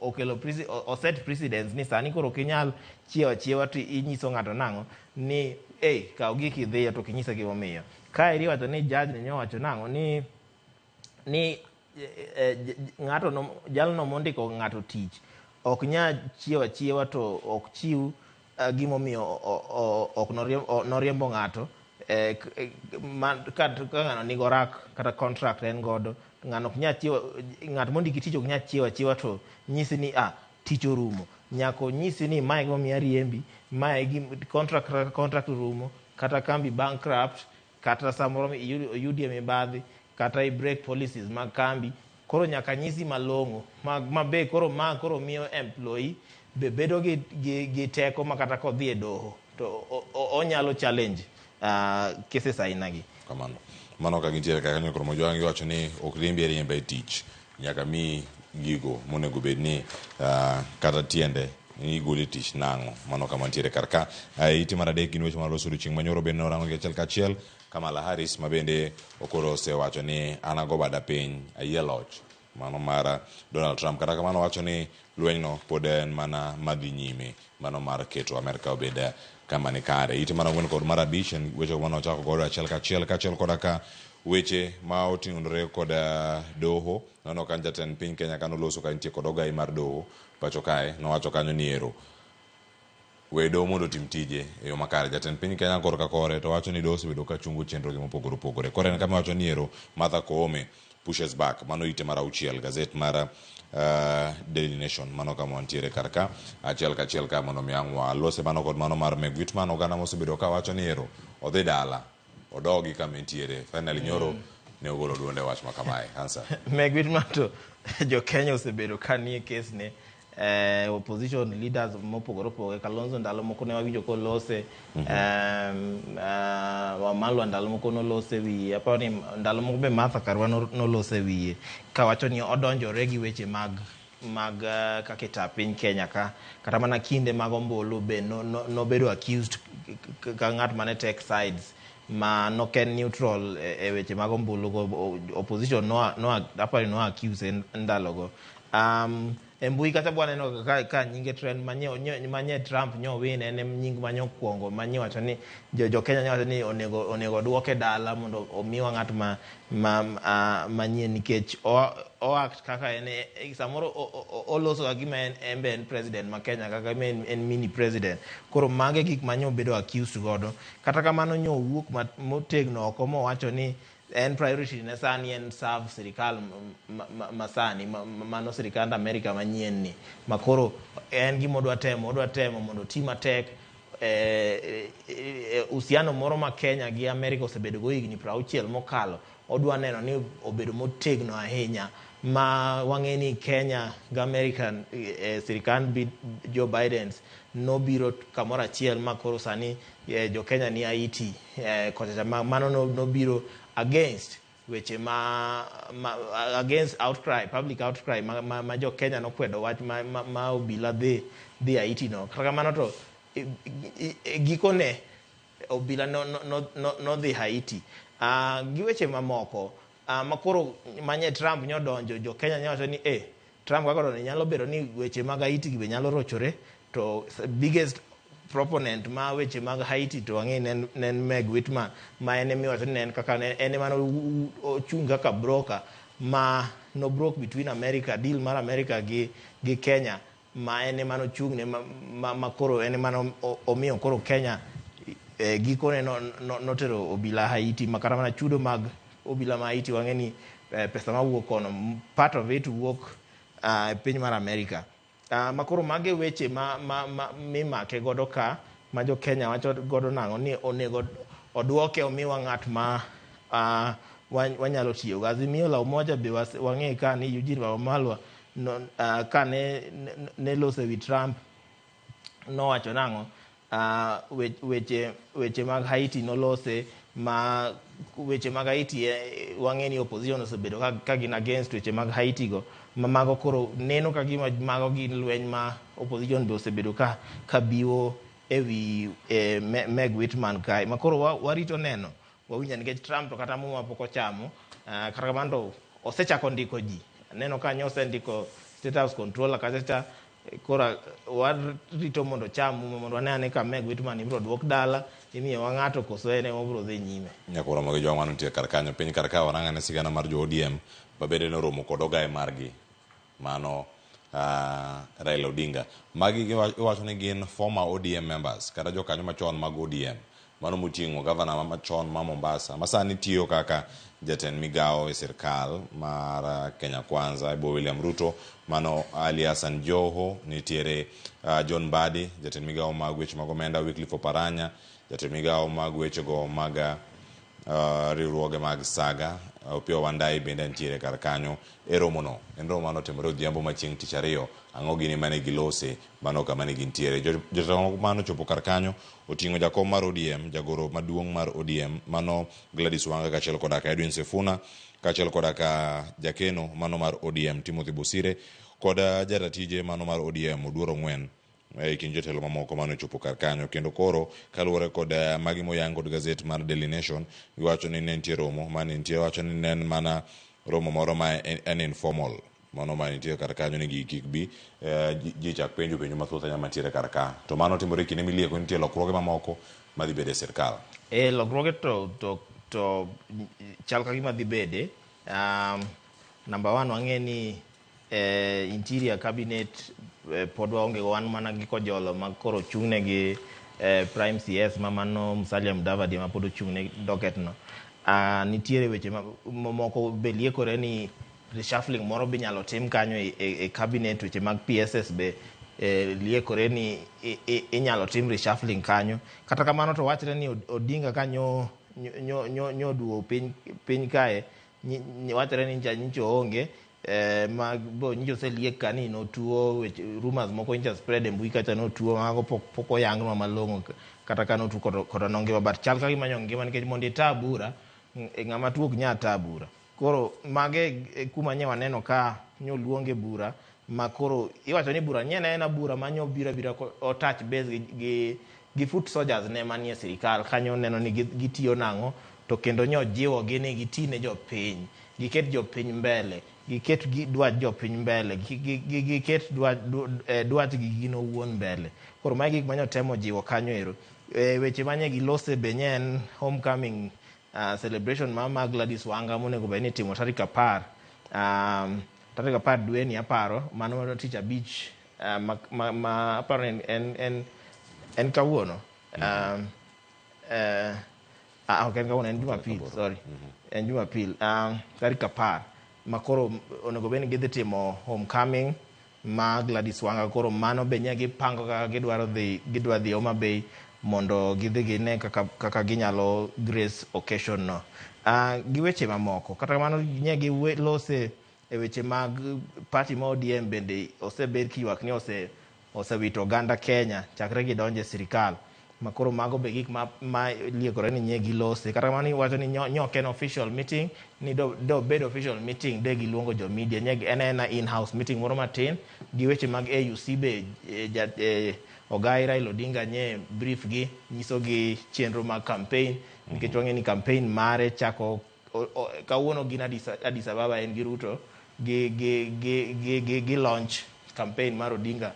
okelo set precedence ni sani koro kinyal chiewa to inyiso ng'ato nang'o ni kaw giki idhiye to kinyisa gimomiyo. Ka iri wacho ni judge ni nyowacho nang'o ni ng'ato jalno mondiko ng'ato tich ok nya chiewa to ok chiw gimomiyo ok noriembo ng'ato ka ng'ano nigo rak kata contract en godo. Ng'ano ok nya chiwo, ng'at mondiki tich ok nya chiwa to nyisi ni tich orumo. Nyako nyisi ni mae gimomiyo riembi, mae contract orumo, kata kambi bankrupt, kata samoro oyudi e mibadhi, kata i break policies mag kambi. Koro nyaka nyisi malong'o mabe koro miyo employee bedo gi teko makata kodhi e doho to onyalo challenge cases ainagi. Kamano. Mano ka gintiere kaka nyokro mojwang' iwacho ni ok riembe e tich nyaka mi gigo monego bed ni kata tiende ni igole tich nang'o. Mano kama ntiere kar ka iti mar adek gin weche mar loso odiochieng' manyoro bende norango gi achiel kachiel. Kamala Harris mabende okoro osewacho ni anago bada piny ayie loch mano mar Donald Trump. Kata kamano wacho ni lweny no pod en mana madhi nyime, mano mar keto Amerika obed kama ni kare. Iti mar ang'wen kod mar abich en weche mano ochako godo achiel kachiel koda ka weche ma oting'ore kod doho. Nono kan jatend piny Kenya kanoloso ka nitie kod ogai mar doho pacho kae nowacho kanyo ni ero we doho mondo tim tije e yo makare. Jatend piny Kenya kor ka kore to wacho ni doho osebedo ka chungo chenro gi mopogore. Kore en kama wacho ni ero Martha Koome pushes back. Mano ite mar auchiel gazet mar Daily Nation mano kama wantiere kar ka achiel kachiel ka mondo miang'wa lose mano kod mano mar Meg Whitman oganda mosebedo ka wacho ni ero odhi dala odogi kama entiere. Finally nyoro ne ogolo duonde wach makamae. Answer. Meg Whitman to jo Kenya osebedo ka nie case ne opposition leaders mopogore Kalonzo ndalo moko ne wawinjo kolose, Wamalwa ndalo moko nolose wiye, apani ndalo moko be Martha Karua nolose wiye kawacho ni odonjore gi weche mag kaketa piny Kenya ka kata mana kinde mag ombulu be nobedo accused ka ng'at mane take sides ma no ken neutral e weche mag ombulu go. Opposition no accuse ndalogo. Mbui kata bwana no ka nyinge trend manye Trump nyo win en nying manyo kuongo manye wacho ni jo Kenya nyo wacho ni onego duoke dala mondo omiwa ng'at manye nikech o act kaka en samoro oloso agima en president ma Kenya kaka en mini president. Koro mage gik manyo bedo accused godo. Kata kamano nyo wuok motegno oko mo wacho ni en priority ne sani en serve sirikal masani mano sirikand Amerika manyien ni makoro en gima odwa temo mondo tima tek usiano moro ma Kenya gi Amerika osebedo go higni 60 mokalo. Odwa neno ni obedo motegno ahinya ma wang'e ni Kenya gi Amerika sirikand Joe Biden nobiro kamoro achiel makoro sani jo Kenya ni Haiti kocha mano nobiro against weche against outcry, public outcry ma jo Kenya nokwedo wach ma obila dhi Haiti no. Kata kamano to gikone obila no dhi Haiti. Gi weche mamoko makoro manye Trump nyodonjo, jo Kenya nyawacho ni Trump kakoro nyalo bedo ni weche mag Haiti gibe nyalo rochore, to biggest proponent ma weche mag Haiti to ang'e nen Meg Whitman, ma ene miwacho ni nen kaka ene mano ochung' kaka broker ma no broke between America, deal mar America gi Kenya, ma ene mano chung' ne ma koro ene mano omiyo koro Kenya gikone notero obila Haiti, makata mana chudo mag obila ma Haiti wang'e ni pesa mawuok kono, part of it wuok piny mar America. Makoro mage weche mimake godo ka ma jo Kenya wacho godo nang'o ni onego oduoke omiwa ng'at ma wanyalo tiyo. Azimio la Umoja be wang'e ka ni Eugene Wamalwa ka ne lose wi Trump nowacho nang'o weche mag Haiti nolose, ma weche mag Haiti wang'e ni opposition osebedo ka gin against weche mag Haiti go, mago koro neno ka gima mago gin lweny ma opposition be osebedo ka biwo ewi Meg Whitman kae, makoro warito neno wawinja, nikech Trump to kata muma pok ochamo, kata kamano to osechako ndiko ji, neno ka osendiko State House Controller kacha, kora warito mondo cham mondo wane ka Meg Whitman ibiro duok dala, imiyo wa ng'ato koso ene obiro dhi nyime. Nyakoro magi joma nitie kar kanyo piny kar ka waranga ne sigana mar jo ODM babede no romo kod ogae margi mano Raila Odinga. Magi iwacho ni gin former ODM members kata jokanyo machon mag ODM, mano moting'o gavana machon ma Mombasa masani tiyo kaka jatend migao e sirkal mar Kenya Kwanza, Ibo William Ruto, mano Ali Hassan Joho, nitiere John Mbadi, jatend migao mag weche mag omenda, Wycliffe Oparanya, jatend migao mag weche go mag riwruoge mag Saga, Opiyo Wandayi bende nitiere kar kanyo e romo no. En romo mano timore odhiambo machieng' tich ariyo, ang'o gini mane gilose mano kama ne gintiere. Jotelo mano chopo kar kanyo oting'o jakom mar ODM, jagoro maduong' mar ODM mano Gladys Wanga, kachiel kodaka Edwin Sifuna, kachiel kodaka jakeno mano mar ODM Timothy Bosire, kod jaratije mano mar ODM Oduoro Ng'wen kind jotelo mamoko mano chopo kar kanyo. Kendo koro kaluwore kod magi moyang kod gazet mar Daily Nation, iwacho ni ne nitie romo mane nitie, wacho ni nen mana romo moro ma en informal, mano ma nitie kar kanyo ni kik bi ji chak penjo mathoth anya mantiere kar ka. To mano timore kinde milieko nitie lokruoge mamoko madhi bede sirkal. Lokruoge to chal ka gima dhi bede. Number one wang'e ni interior cabinet pod waonge wan mana gi kojolo ma koro chung'ne gi prime CS mamano Musalia Mudavadi ma pod ochung'ne docket no. Nitiere weche moko be liekore ni reshuffling moro be nyalo tim kanyo e cabinet, weche mag PSS be liekore ni inyalo tim reshuffling kanyo. Kata kamano to wachre ni Odinga kanyo nyoduo piny kae, wachre ni nyicho onge, bo nyicho seliek kani notuo, rumors moko nyicho spread e mbui kacha notuo, mago pok oyang'nwa malong'o kata ka notuo kod nongima, but chal ka gima nyongima nikech mondo ita bura ng'ama tuo ok nya ta bura. Koro mage kuma nye waneno ka nyoluonge bura, ma koro iwacho ni bura nyena ena bura ma nyo bira o touch base gi foot soldiers ne manie sirikal kanyo, neno ni gitiyo nang'o, to kendo nyo jiwo gi ni gitine jopiny, giket jopiny mbele, giket dwach jopiny mbele, giket dwach gi gino wuon mbele. Koro magi gik manyo temo jiwo kanyo ero. Weche manye gilose be nyen homecoming celebration ma Gladys Wanga monego be ni timo tarik 10 dwe ni aparo, mano tich abich, ma aparo en kawuono, ok en kawuono, en Jumapil, sorry, en Jumapil, tarik 10 ma koro onego be ni gidhi timo homecoming ma Gladys Wanga. Koro mano be nye gipango kaka gidwa dhi Homa Bay mondo gidhi gine kaka ginyalo grace occasion no. Gi weche mamoko kata kamano nye gilose e weche mag party ma ODM bende osebed kiywak ni osewito oganda Kenya chakre gidonje sirikal, makoro mago be gik ma liekore ni nye gilose kata kamano iwacho ni nyok en official meeting ni do bed official meeting de giluongo jo media nye en in-house meeting moro matin gi weche mag AUC be Ogai Raila Odinga nye brief gi nyiso gi chenro mag campaign nikech wang'e ni campaign mare chako kawuono gin Addis Ababa en gi Ruto gi launch campaign mar Odinga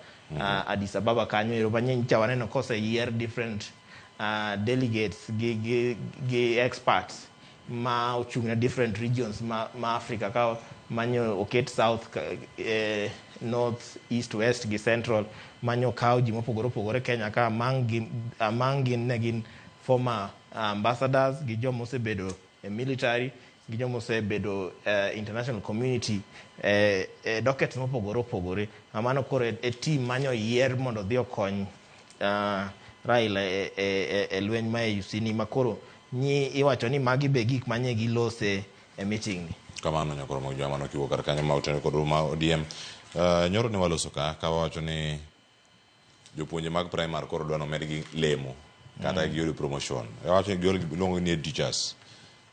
Addis Ababa kanyo ero manyiny cha waneno koseyier different delegates gi experts ma ochung' na different regions ma Africa ka manyo oket south north east west gi central manyo kawo ji mopogore opogore Kenya ka among gin former ambassadors gi joma osebedo military gi joma osebedo international community dockets mopogore opogore amano koro e team manyo yier mondo dhi okony Raila e lweny ma AUC ni makoro iwacho ni magi be gik manye gilose e meeting ni kamano nyakoro mag joma no kiwo kar kanyo ma otene kod ma ODM nyoro ne waloso ka wacho ni jopuonje mag primary koro dwano med gi lemo kata gi yore promotion wacho ni gol luongo ni teachers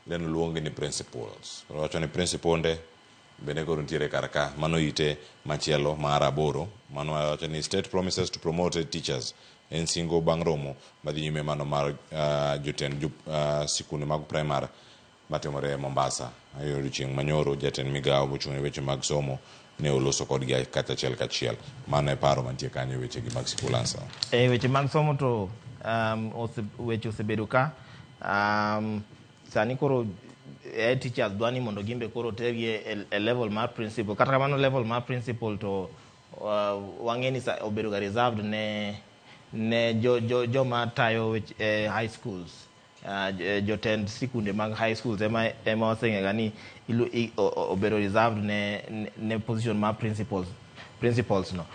len luongo ni principals wacho ni principal bende koro ntiere kar ka mano ite machielo mar aboro mano wacho ni state promises to promote teachers en singo bang' romo madhi nyime mano mar jotend sikunde mag primary matimore Mombasa ayo chieng' manyoro jatend migawo mochung' e weche mag somo ne oloso kodgi kachiel mano e paro mantie kanyo weche gi mag sikul ansa weche mag somo to weche osebedo ka sani koro teachers dwani mondo gimbe koro tergi e level mar principal kata kamano level mar principal to wang'e ni obedo ga reserved ne joma tayo high schools jotend sikunde mag high schools ema oseng'ega ni obedo reserved ne position mar principals no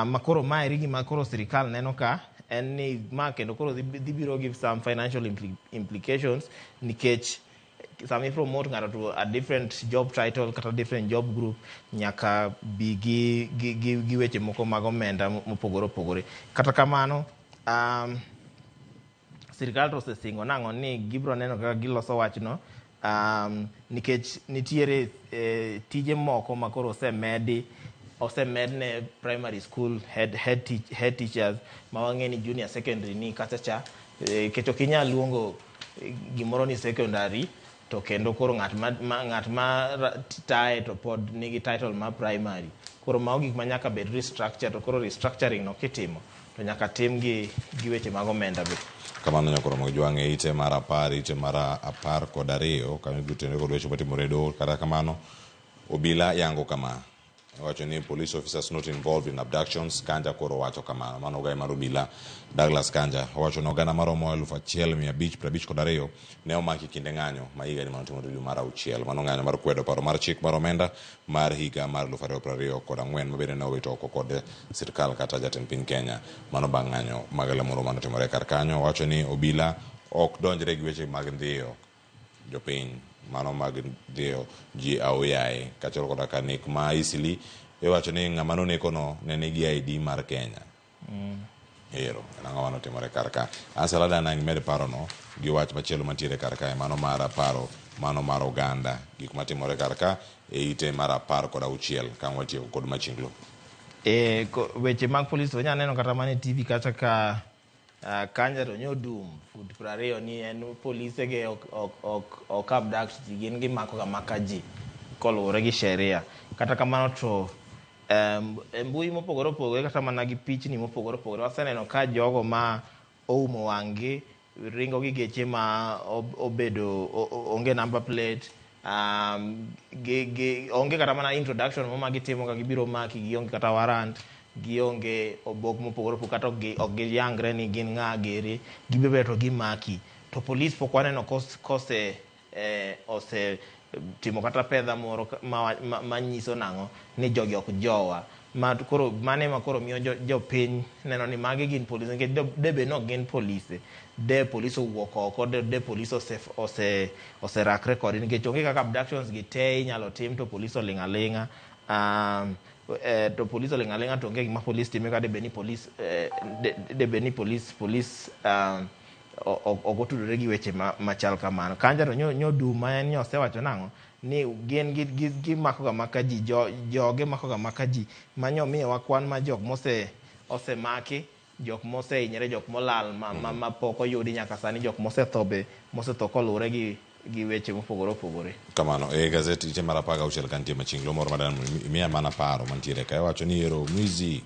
makoro maeri gima koro sirikal neno ka en ni ma kendo koro dhi biro give some financial implications nikech sami promote ng'ato to a different job title kata different job group nyaka bi gi weche moko mag omenda mopogore opogore kata kamano sirikal to osesingo nang'o ni gibro neno kaka giloso wachno nikech nitiere tije moko makoro osemed ne primary school head teachers ma wang'e ni junior secondary ni kachacha keto kinya luongo gimoro ni secondary to kendo koro ng'at ma tae to pod nigi title ma primary koro mago gik ma nyaka bed restructure to koro restructuring no kitimo to nyaka tim gi weche mag omenda be kamano nyakoro mag jwang'e ite mar apar kod ariyo kanyo dutene kod weche matimore do kata kamano obila yango kama wacho ni police officers not involved in abductions Kanja koro wacho kamano mano gai mar obila Douglas Kanja wacho ni oganda maromo 1552 ne omaki kinde ng'anyo ma higa ni manotimore dwe mar auchiel mano ng'anyo mar kwedo paro mar chik mar omenda mar higa mar 2024 mabende ne owito oko kod sirikal kata jatend piny Kenya mano bang' ng'anyo magala moro manotimore kar kanyo wacho ni obila ok donjre gi weche mag ndhiyo jopiny mano mag dio ji aoyaye kachoro koda kanik ma isili wacho ni ng'ama nonekono ne nigi ID mar Kenya ero ng'ama notimore kar ka asalada nang med paro no gi wach machielo mantiere kar ka mano mar paro mano mar oganda gik matimore kar ka ite mar apar kod auchiel kan watieko kod machinglo weche mag police wanya neno kata mane TV kata ka Kanja to nyodum food 20 ni en police ge ok abduct gin gi mako ga makaji koluwore gi sheria kata kamano to mbui mopogore opogore kata mana gi pichni mopogore opogore waseneno ka jogo ma oumo wang'gi ringo gi geche ma obedo onge number plate onge kata mana introduction mo magitimo ka gibiro maki gionge kata warrant gionge obok mopogore opogore kata ok giyangre ni gin ng'a gere gibedo to gimaki to police pok waneno kose timo kata pedha moro manyiso nang'o ni jogi ok jowa koro mane ma koro miyo jopiny neno ni magi gin polise nikech debe no gin polise de polise owuok oko de polise oserakre kode nikech onge kaka abductions gi te inyalo tim to polise oling' aling'a to police olingalenga to ngeki ma police time ka de beni police police ogotudore gi weche machal kamano kanja to nyo duma en osewacho nango ni gin gi makoga makaji joge makoga makaji manyo miyo wakwan ma jok osemaki jok mosehinyre jok molal ma pok oyudi nyaka sani jok mosetho kolure gi weche mopogore opogore kamano gazeti ite mar 16 kantie machinglo moro madan miya mana paro mantiere kae wacho ni ero mwizi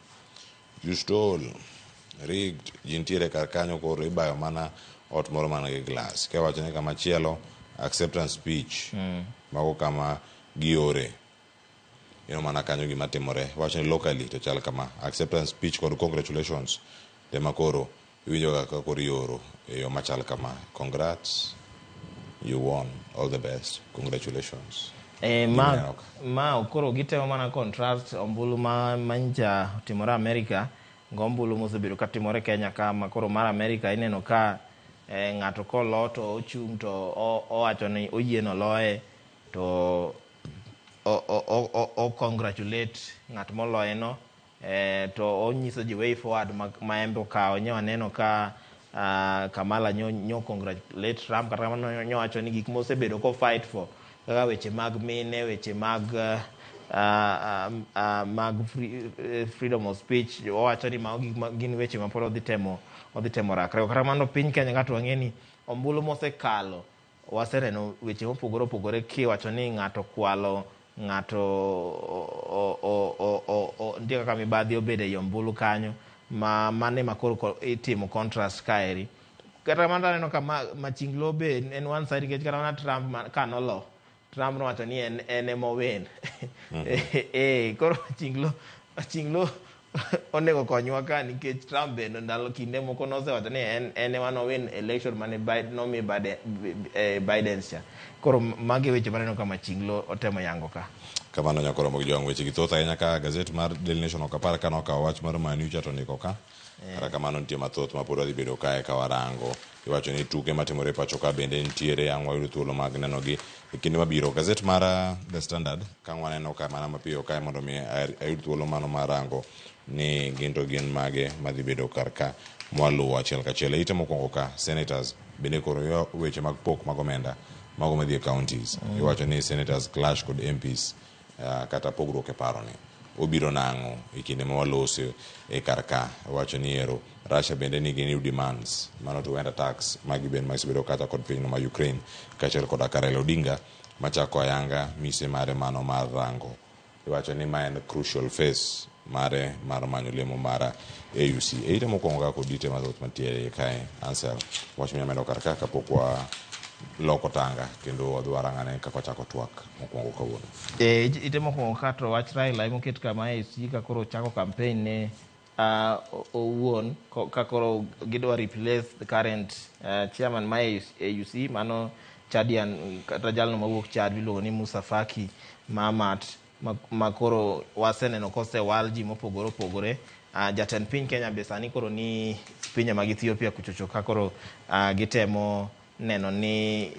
you stole rigged jintiere kar kanyo koro ibayo mana ot moro mana gi glass ka wacho ni kama chielo acceptance speech mago kama giore mana kanyo gima timore wacho ni locally to chal kama acceptance speech kod congratulations tema koro iwinjo kaka koro ioro yo machal kama congrats you won all the best congratulations ma koro gitemo mana contrast ombulu manja timore America ngombulu mosebedo katimore Kenya kama koro mar America ineno ka ng'ato koloto ochung to owacho ni oyieno loye to o congratulate ng'at moloye no to onyiso ji way forward ma embe okawo nyo aneno ka Kamala nyo congratulate Trump kata nyo wacho ni gik mosebedo ko fight for kaka weche mag mine weche mag freedom of speech owacho ni gin weche ma pod odhi temo rakre kata mano piny Kenya kata wang'eni ombulu mosekalo waseneno weche mopogore opogore kiwacho ni ng'ato kwalo ng'ato ndiye kaka mibadhi obede i ombulu kanyo mane makoro itimo contrast kaeri kata mana neno kama machinglo be en one side kech kata mana Trump kanolo Trump nowacho ni en emowen koro machinglo onego konywa ka nikech Trump bende ndalo kinde moko nosewacho ni en ema nowin election mane nomi Biden cha koro magi weche maneno kama chinglo otemo yango ka kamano nyakoro mog jong weche githoth ahinya ka gazet mar Daily Nation okapar ka nokawo wach mar Manu cha to ndiko ka kata kamano nitie mathoth ma pod odhi bedo kae ka warango iwacho ni tuke matimore pacho ka bende nitiere ang' wayudo thuolo mag neno gi e kinde mabiro gazet mar The Standard ka waneno ka mana mapiyo kae mondo mi ayud thuolo mano marango ni gin mage madhi bedo kar ka mwaluwo achiel kachiel ite mokwongo ka senators bende koro weche mag pok mag omenda mago madhi e counties iwacho ni senators clash kod MPs kata pogruok e paro ni obiro nang'o e kinde ma walose e kar ka wacho ni ero Russia bende nigi new demands mano to wenda tax magi ben masibedo kata kod piny ma Ukraine kachiel kod Raila Odinga machako ayanga mise mare mano mar rango iwacho ni ma en crucial phase mare mar manyo lemo mara AUC eite mokwongo ka kod ite mathoth mantiere kae Ansel wach mi amedo kar ka kapok wa loko tanga kendo wadwarangane kako chako twak mokwongo kawuono ite mokwongo ka to wach Raila imoket kama ka koro chako campaign ne owuon ka koro gidwa replace the current chairman ma AUC mano Chadian kata jalno mawuok Chad miluongo ni Musa Faki Mahamat ma koro waseneno kosewal ji mopogore opogore jatend piny Kenya be sani koro ni pinje mag Ethiopia kuchocho ka koro gitemo neno ni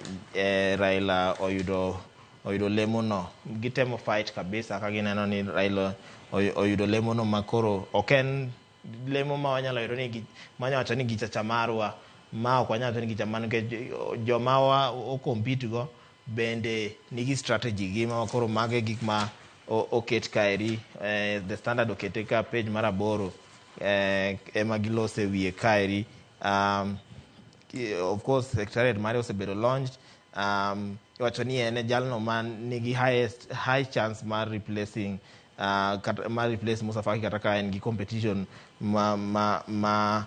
Raila oyudo lemo no gitemo fight kabisa ka gineno ni Raila oyudo lemo no makoro oken lemo ma wanyalo yudo ni manyawacho ni gichacha marwa ma ok wanyalo ni gicha man ke joma o compete go bende nigi strategy gi ma koro mage gik ma oket kaeri The Standard okete ka page mar 8 ema gilose wiye kaeri of course secretariat mare osebedo launched iwacho ni en jalno man nigi high chance mar replace Musa Faki kata ka en gi competition ma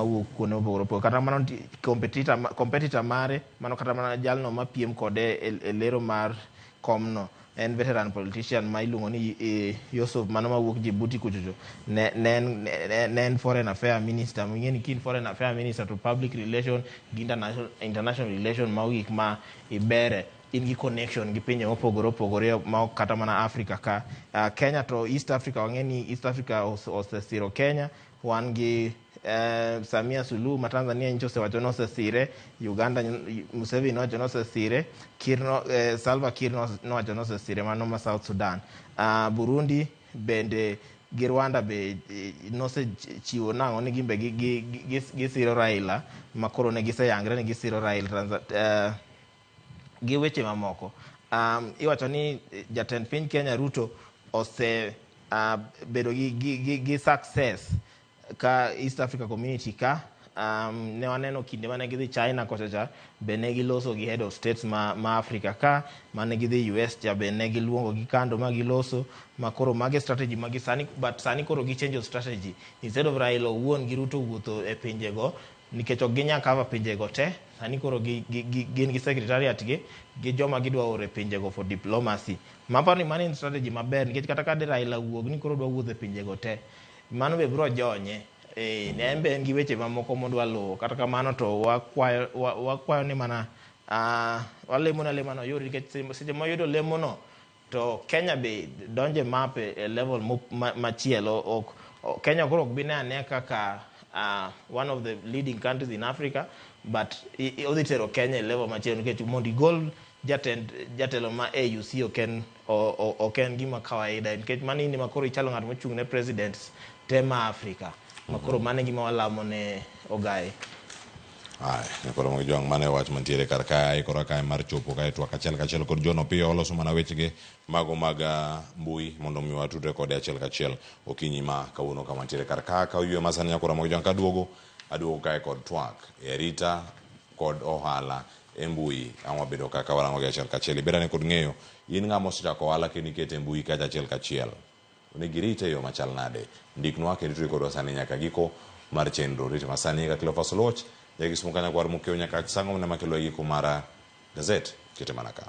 wuok kuonde mopogore opogore kata mana competitor mare mano kata mana jalno mapiem kode e lero mar komno en veteran politician ma iluongo ni Yusuf mano mawuok Djibouti kuchocho ne en foreign affair minister ming'eni kin foreign affair minister to public relation gi international relation ma gik ma ibere in gi connection gi pinje mopogore opogore ma kata mana Africa ka Kenya to East Africa wang'eni East Africa osesiro Kenya wan gi Samia Suluhu ma Tanzania ncho osewacho nosesire Uganda Museveni nowacho nosesire Salva Kiir nowacho nosesire mano ma South Sudan Burundi bende gi Rwanda be nose chiwo nang'o ni gimbe gisiro Raila makoro ne giseyangre ni gisiro Raila gi weche mamoko. Iwacho ni jatend piny Kenya Ruto ose bedo gi success ka East Africa Community ka ne waneno kinde mane gidhi China kocha be ne giloso gi head of states ma Africa ka, mane gidhi US ja be ne giluongo gi kando ma giloso makoro mage strategy magi sani, but sani koro gi change of strategy. Instead of Raila owuon gi Ruto wuotho e pinjego nikech ok ginya cover pinjego te, sani koro gin gi secretariat gi joma gidwa oro e pinjego for diplomacy. Mapani mani en strategy maber nikech kata ka Raila wuog ni koro dwa wuotho e pinjego te, mano be biro jonye. Ne en be en gi weche mamoko modwa luwo, kata kamano to wakwayo ni mana walemo na lemano yori nikech seche moyudo lemono to Kenya be donje map e level machielo. Kenya koro ok bine ane kaka one of the leading countries in Africa, but odhi tero Kenya e level machielo nikech mondo igol jatelo ma AUC ok en gima kawaida nikech mani ni makoro ichalo ng'at mochung' ne presidents tema Africa makoro mane gima walamo ne Ogai. Ne koro mo jong mane wach mantiere kar kae koro kae mar chopo kae twak achiel kod John Opiyo oloso mana wechege mago mag mbui mondo mi watudre kode achiel kachiel okinyi ma kawuono kama mantiere kar ka oywe masani nyakoro mo jong kaduogo kae kod twak e rita kod ohala e mbui angwa bedo kaka warango gi achiel kachiel ibera ne kod ng'eyo in ng'ama osechako ohala kendo ikete mbui kacha achiel kachiel onego irite yo machal nade, ndiknwa kendo ritri kodwa sani nyaka giko mar chenro rito masani ka kilo fasoloch yagi sumukanya kwar mukeo nyaka sango na makelo giko mara gazet kete manaka.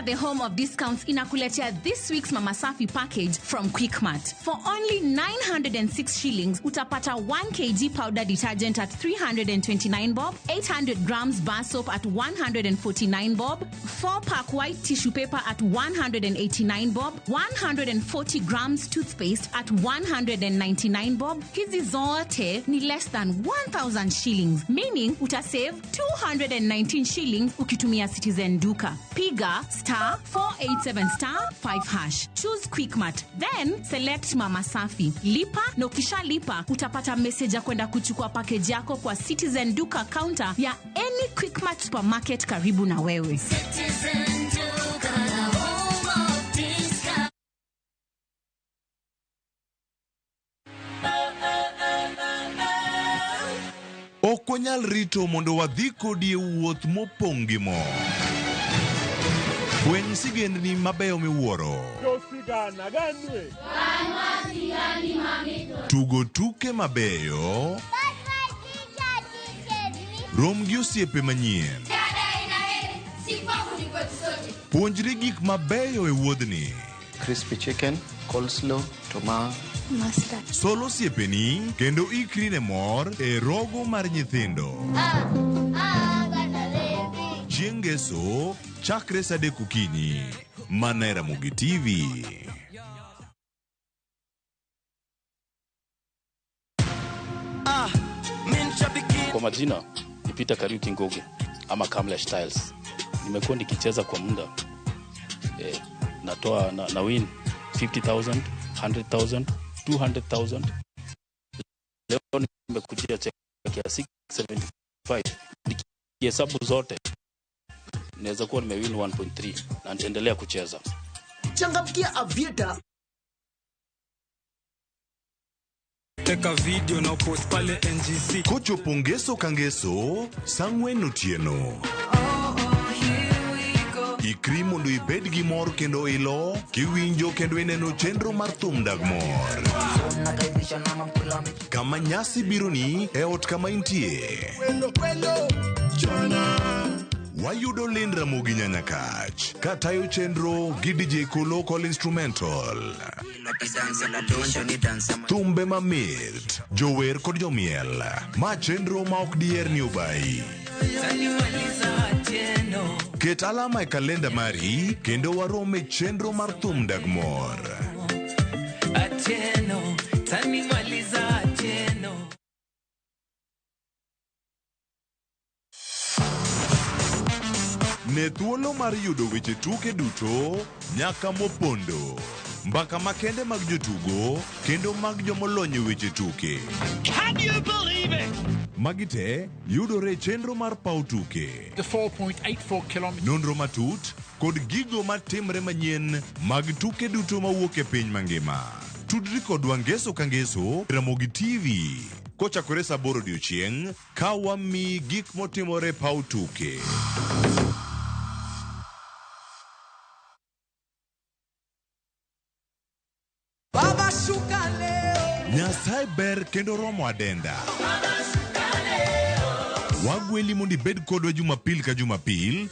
The home of discounts inakuletea this week's Mama Safi package from Quickmart. For only 906 shillings, utapata 1 kg powder detergent at 329 bob, 800 grams bar soap at 149 bob, 4-pack white tissue paper at 189 bob, 140 grams toothpaste at 199 bob. Hizi zote ni less than 1,000 shillings, meaning utasave 219 shillings ukitumia Citizen Duka. Piga *487*5#. Choose Quickmart, then select Mama Safi. Lipa na ukishalipa utapata message ya kwenda kuchukua package yako kwa Citizen Duka counter ya any Quickmart supermarket karibu na wewe. Citizen Duka, home of discount. Okwanyal rito mondo wadhi kodi e wuoth mopong' gi mo. Fweny sigendni mabeyo miwuoro. Tugo tuke mabeyo. Rom gi osiepe manyien. Puonjri gik mabeyo e wuodhni. Crispy chicken, coleslaw, tomato, mustard. Solo osiepeni kendo ikri ne mor e rogo mar nyithindo. Chieng' ngeso chakre saa 3 okinyi mana Ramogi TV. Kwa majina ni Peter Kariuki Ngoge ama Kamla Styles. Nimekuwa nikicheza kwa muda. Natoa na win 50,000, 100,000, 200,000. Leo nimekujia cheki ya 675. Nikihesabu zote naweza kuwa nimewin 1.3 na nitaendelea kucheza. Changamkia Avieta. Teka video na post pale NGC. Kocho pongeso kangeso Sang'wen Otieno. Ikri mondo ibed gi mor kendo ilo kiwinjo kendo ineno chenro mar thum dag mor. Kama nyasi bironi e ot kama intie. Wayudo lind Ramogi Nyanyakach katayo chenro gi DJ Kolo Call Instrumental. Thumbe mamit, jower kod jomiel, ma chenro ma ok diher ni obayi. Ket alama e kalenda mari kendo warome chenro mar thum Dagmor. Ne thuolo mar yudo weche tuke duto nyaka mopondo. Mbaka makende mag jotugo kendo mag jomolonyo weche tuke. Can you believe it? Magite yudore chenro mar pau tuke. The 4.84 kilometers. Nonro matut kod gigo matimre manyien mag tuke duto mawuok e piny mangima. Tudri kod wangeso kangeso Ramogi TV. Kochakore saa 8 odiechieng' ka wami gik motimore pau tuke. Nyasaye ber kendo romo adenda. Wagweli mondi bed kodwa Jumapil ka Jumapil.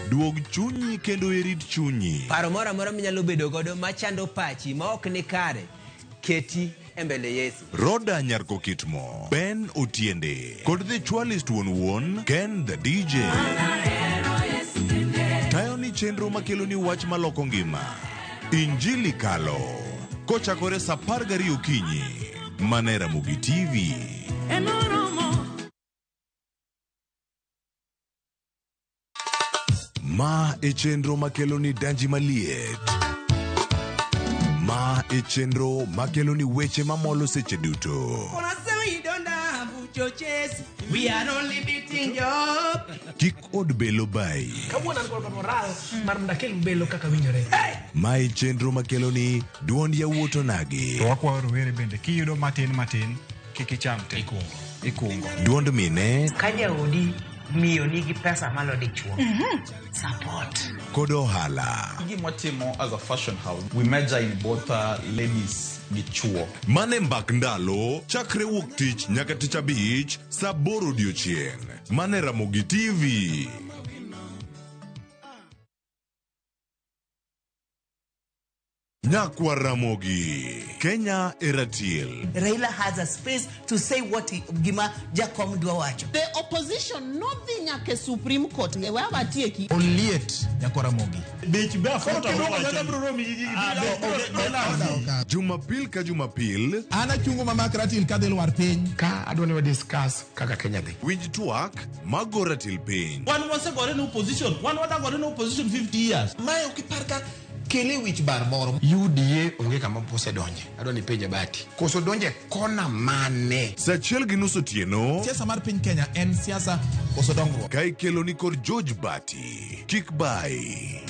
Duog chunyi kendo irit chunyi. Paro mora mora minyalo bedo godo machando pachi ma ok ni kare. Keti embele Yesu. Roda Nyarko Kitmo, Ben Otiende, kod the Chwalist Won, Ken the DJ. Tayo ni chenro makelo ni wach maloko ngima. Injili kalo. Kochakore saa 12 okinyi. Mana Ramogi TV. Ma e chenro makelo ni danji maliet. Ma e chenro makelo ni weche mamolo seche duto. We are only beating job. Kik od belo bai. Kabuona ngol moral mar mdakel belo kaka winjore. Ma e chenro makelo ni duond yawuoto nagi. To wakwa rowere bende kiyudo matin kik icham te. Ikungo. Duond mine. Kaja odi miyo nigi pesa malo dichuo. Support. Kod ohala. Gimotimo as a fashion house, we measure in both ladies gi chuo. Mane mbak ndalo chakre wuok tich nyaka tich abich saa 8 odiechieng'. Mane Ramogi TV. Nyakwa Ramogi, Kenya Eratiel. Raila has a space to say what gima Jakom dwa wacho. The opposition nothing nyake Supreme Court ngewa batieki. Oliet Nyakwa Ramogi. Bech be afota Jumapil ka Jumapil. Ana chungo mama Ratil ka del war piny. Ka adwani wa discuss kaka Kenya dhi. Winj tuak mago Ratil piny. One was gore no opposition. One was gore no opposition 50 years. Mae okiparka kele wich bar moro. UDA onge kama pose donje. Adwani penja bati. Koso donje kona mane. Saa 1:30 otieno. Siasa mar piny Kenya en siasa koso dongruok. Kai kelo ni kod George Bati. Kik bai.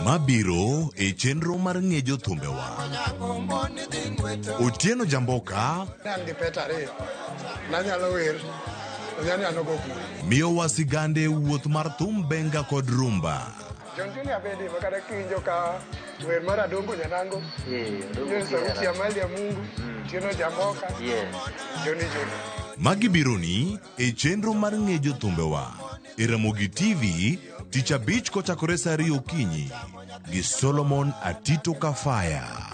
Mabiro e chenro mar ng'ejo thumbewa. Otieno Jamboka. Miyo wasigande wuoth mar thum benga kod rumba. Jonjunia bedi makada kinjo ka wer mara dongo nyanango. Sauti ya mali ya Mungu. Otieno Jamboka. Joni. Magi bironi e chenro mar ng'ejo thumbewa. E Ramogi TV tich abich kochakore saa 2 okinyi gi Solomon Atito Kafaya.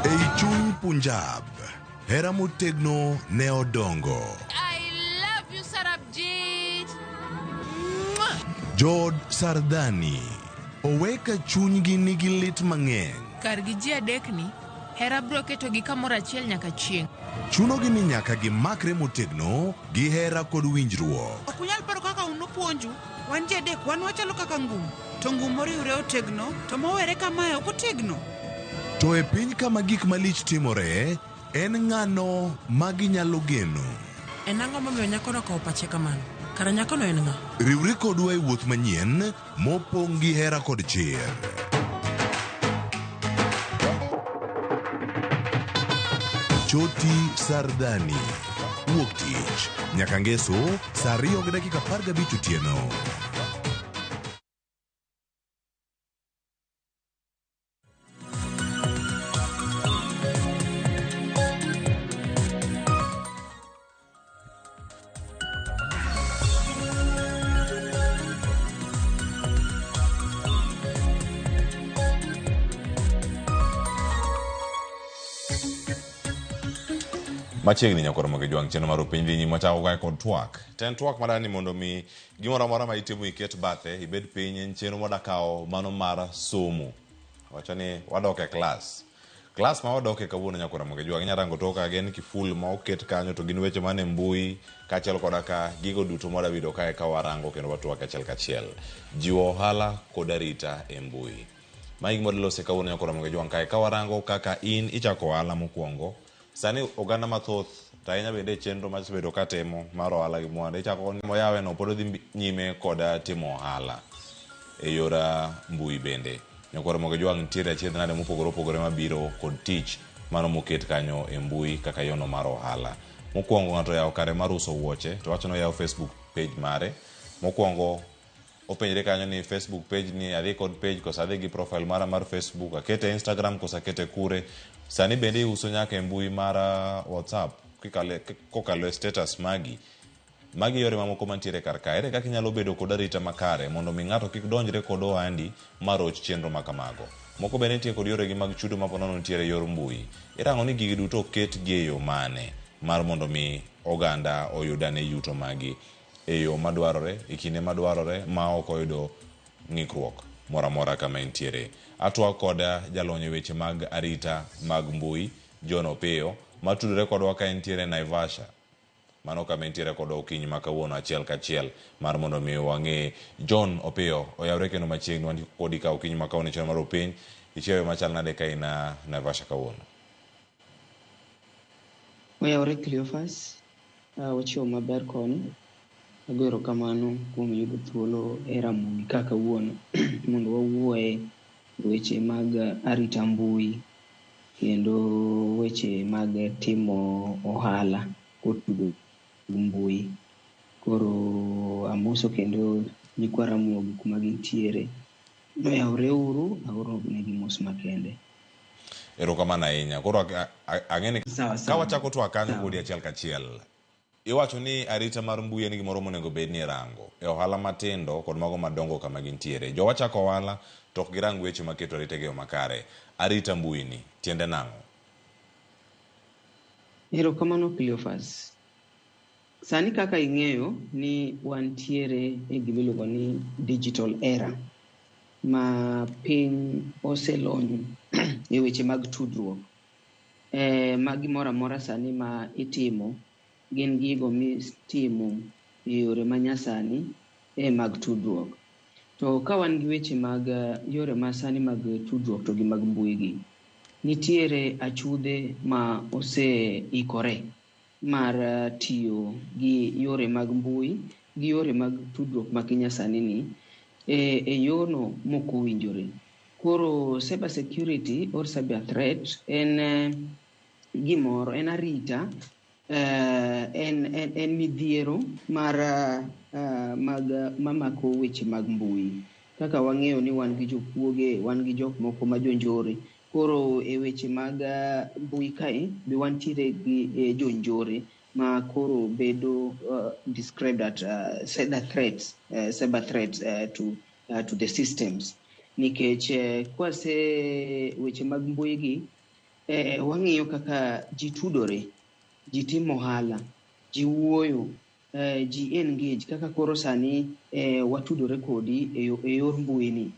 Ei chuny Punjab, hera motegno ne odongo. I love you, Sarabjit. Jod Sardani, oweka chunygi nigi lit mang'eny. Kargi ji adekni, hera bro keto gi kamoro achiel nyaka chieng'. Chunogi ni nyaka gimakre motegno gi hera kod winjruok. Okunyal paro kaka unopuonju, wan ji adek wan wachalo kaka ngum. To ngum moriwre otegno, to mowere kamae ok otegno. To e piny kama gik malich timore, en ng'ano ma ginyalo geno. En ang'o momiyo nyakono kawo pache kamano? Kara nyakono en ng'a? Riwri kodwa e wuoth manyien mopong' gi hera kod chir. Choti Sardani, wuok tich nyaka ngeso saa 2:15 otieno. Machiegni nyakoro mag jwang' cheno mar piny dhi nyime chako kae kod twak. Ten twak madani mondo mi gimoro amora ma itimo iket bathe, ibed piny en cheno modakawo mano mar somo. Wacho ni wadok e klas. Klas ma wadoke kawuono nyakoro mag jwang' nyarango toka gen kiful ma oket kanyo to gin weche mane mbui kaachiel koda ka gigo duto madabido kae ka warango kendo watwak achiel kachiel. Jiwo ohala kod arita e mbui. Magi modlose kawuono nyakoro mag jwang' kae ka warango kaka in ichako ohala mokwongo. Sani oganda mathoth to ahinya bende chenro masebedo katimo mar ohala gi mwandu ichako moyawe no pod odhi nyime koda timo ohala e yora mbui bende. Nyakoro mag jwang' nitiere achiedh nade mopogore opogore mabiro kod tich mano moket kanyo e mbui kaka yono mar ohala. Mokwongo ng'ato yawo kare mar uso wuoche to wacho no yawo Facebook page mare. Mokwongo openjre kanyo ni Facebook page ni adhi kod page kosa adhi gi profile mara mar Facebook, akete Instagram kosa akete kure. Sani bende uso nyaka e mbui mar WhatsApp kokalo e status magi. Magi yore mamoko mantiere kar kae. Ere kaka inyalo bedo kod arita makare mondo mi ng'ato kik donjre kod ohandi maroch chenro makamago. Moko bende nitie kod yoregi mag chudo maponono nitiere yor mbui. Irango ni gigi duto oket gi e yo mane mar mondo mi oganda oyudane yuto magi e yo madwarore e kinde madwarore ma ok oyudo ng'ikruok moro amora kama entiere. Atwa koda jalony e weche mag arita mag mbui John Opiyo matudore kodwa ka entiere Naivasha. Mano kama entiere kodwa okinyi ma kawuono achiel kachiel mar mondo mi wang'e John Opiyo oyawre kendo machiegni wandi kodi ka okinyi ma kawuono cheno mar piny ichiewe machal nade ka ina Naivasha kawuono. Oyawre Cleophas, wachiwo maber kono. Agwero kamano kuom yudo thuolo e Ramogi kaka wuono mondo wawuoye weche mag arita mbui kendo weche mag timo ohala kod tudo mbui. Koro amoso kendo nyikwa Ramogi kuma gintiere. Noyawre uru, aoro negi mos makende. Erokamano ahinya. Koro ang'eni ka wachako twak kanyo kodi achiel kachiel. Iwacho ni arita mar mbui en gimoro monego bed ni rango e ohala matindo kod mago madongo kama gintiere. Jowa chako ohala to ok girang weche maketo arita gi makare. Arita mbui ni tiende nang'o? Erokamano Cleophas. Sani kaka ing'eyo ni wantiere e gimiluongo ni digital era ma piny oselony e weche mag tudruok. Magi moro amora sani ma itimo gin gigo mitimo e yore manyasani mag tudruok. To ka wan gi weche mag yore masani mag tudruok to gi mag mbui gi, nitiere achudhe ma oseikore mar tiyo gi yore mag mbui gi yore mag tudruok ma kinyasani ni e yono mokowinjore. Koro cyber security or cyber threat en gimoro, en arita, en midhiero mar mamako weche mag mbui. Kaka wang'eyo ni wan gi jokuoge, wan gi jok moko ma jonjore. Koro e weche mag mbui kae be wantiere gi jonjore ma koro bedo described at cyber threats to the systems. Nikech kwase weche mag mbui gi wang'iyo kaka ji tudore, ji timo ohala, ji wuoyo, ji engage kaka koro sani watudore kodi e yor mbui ni.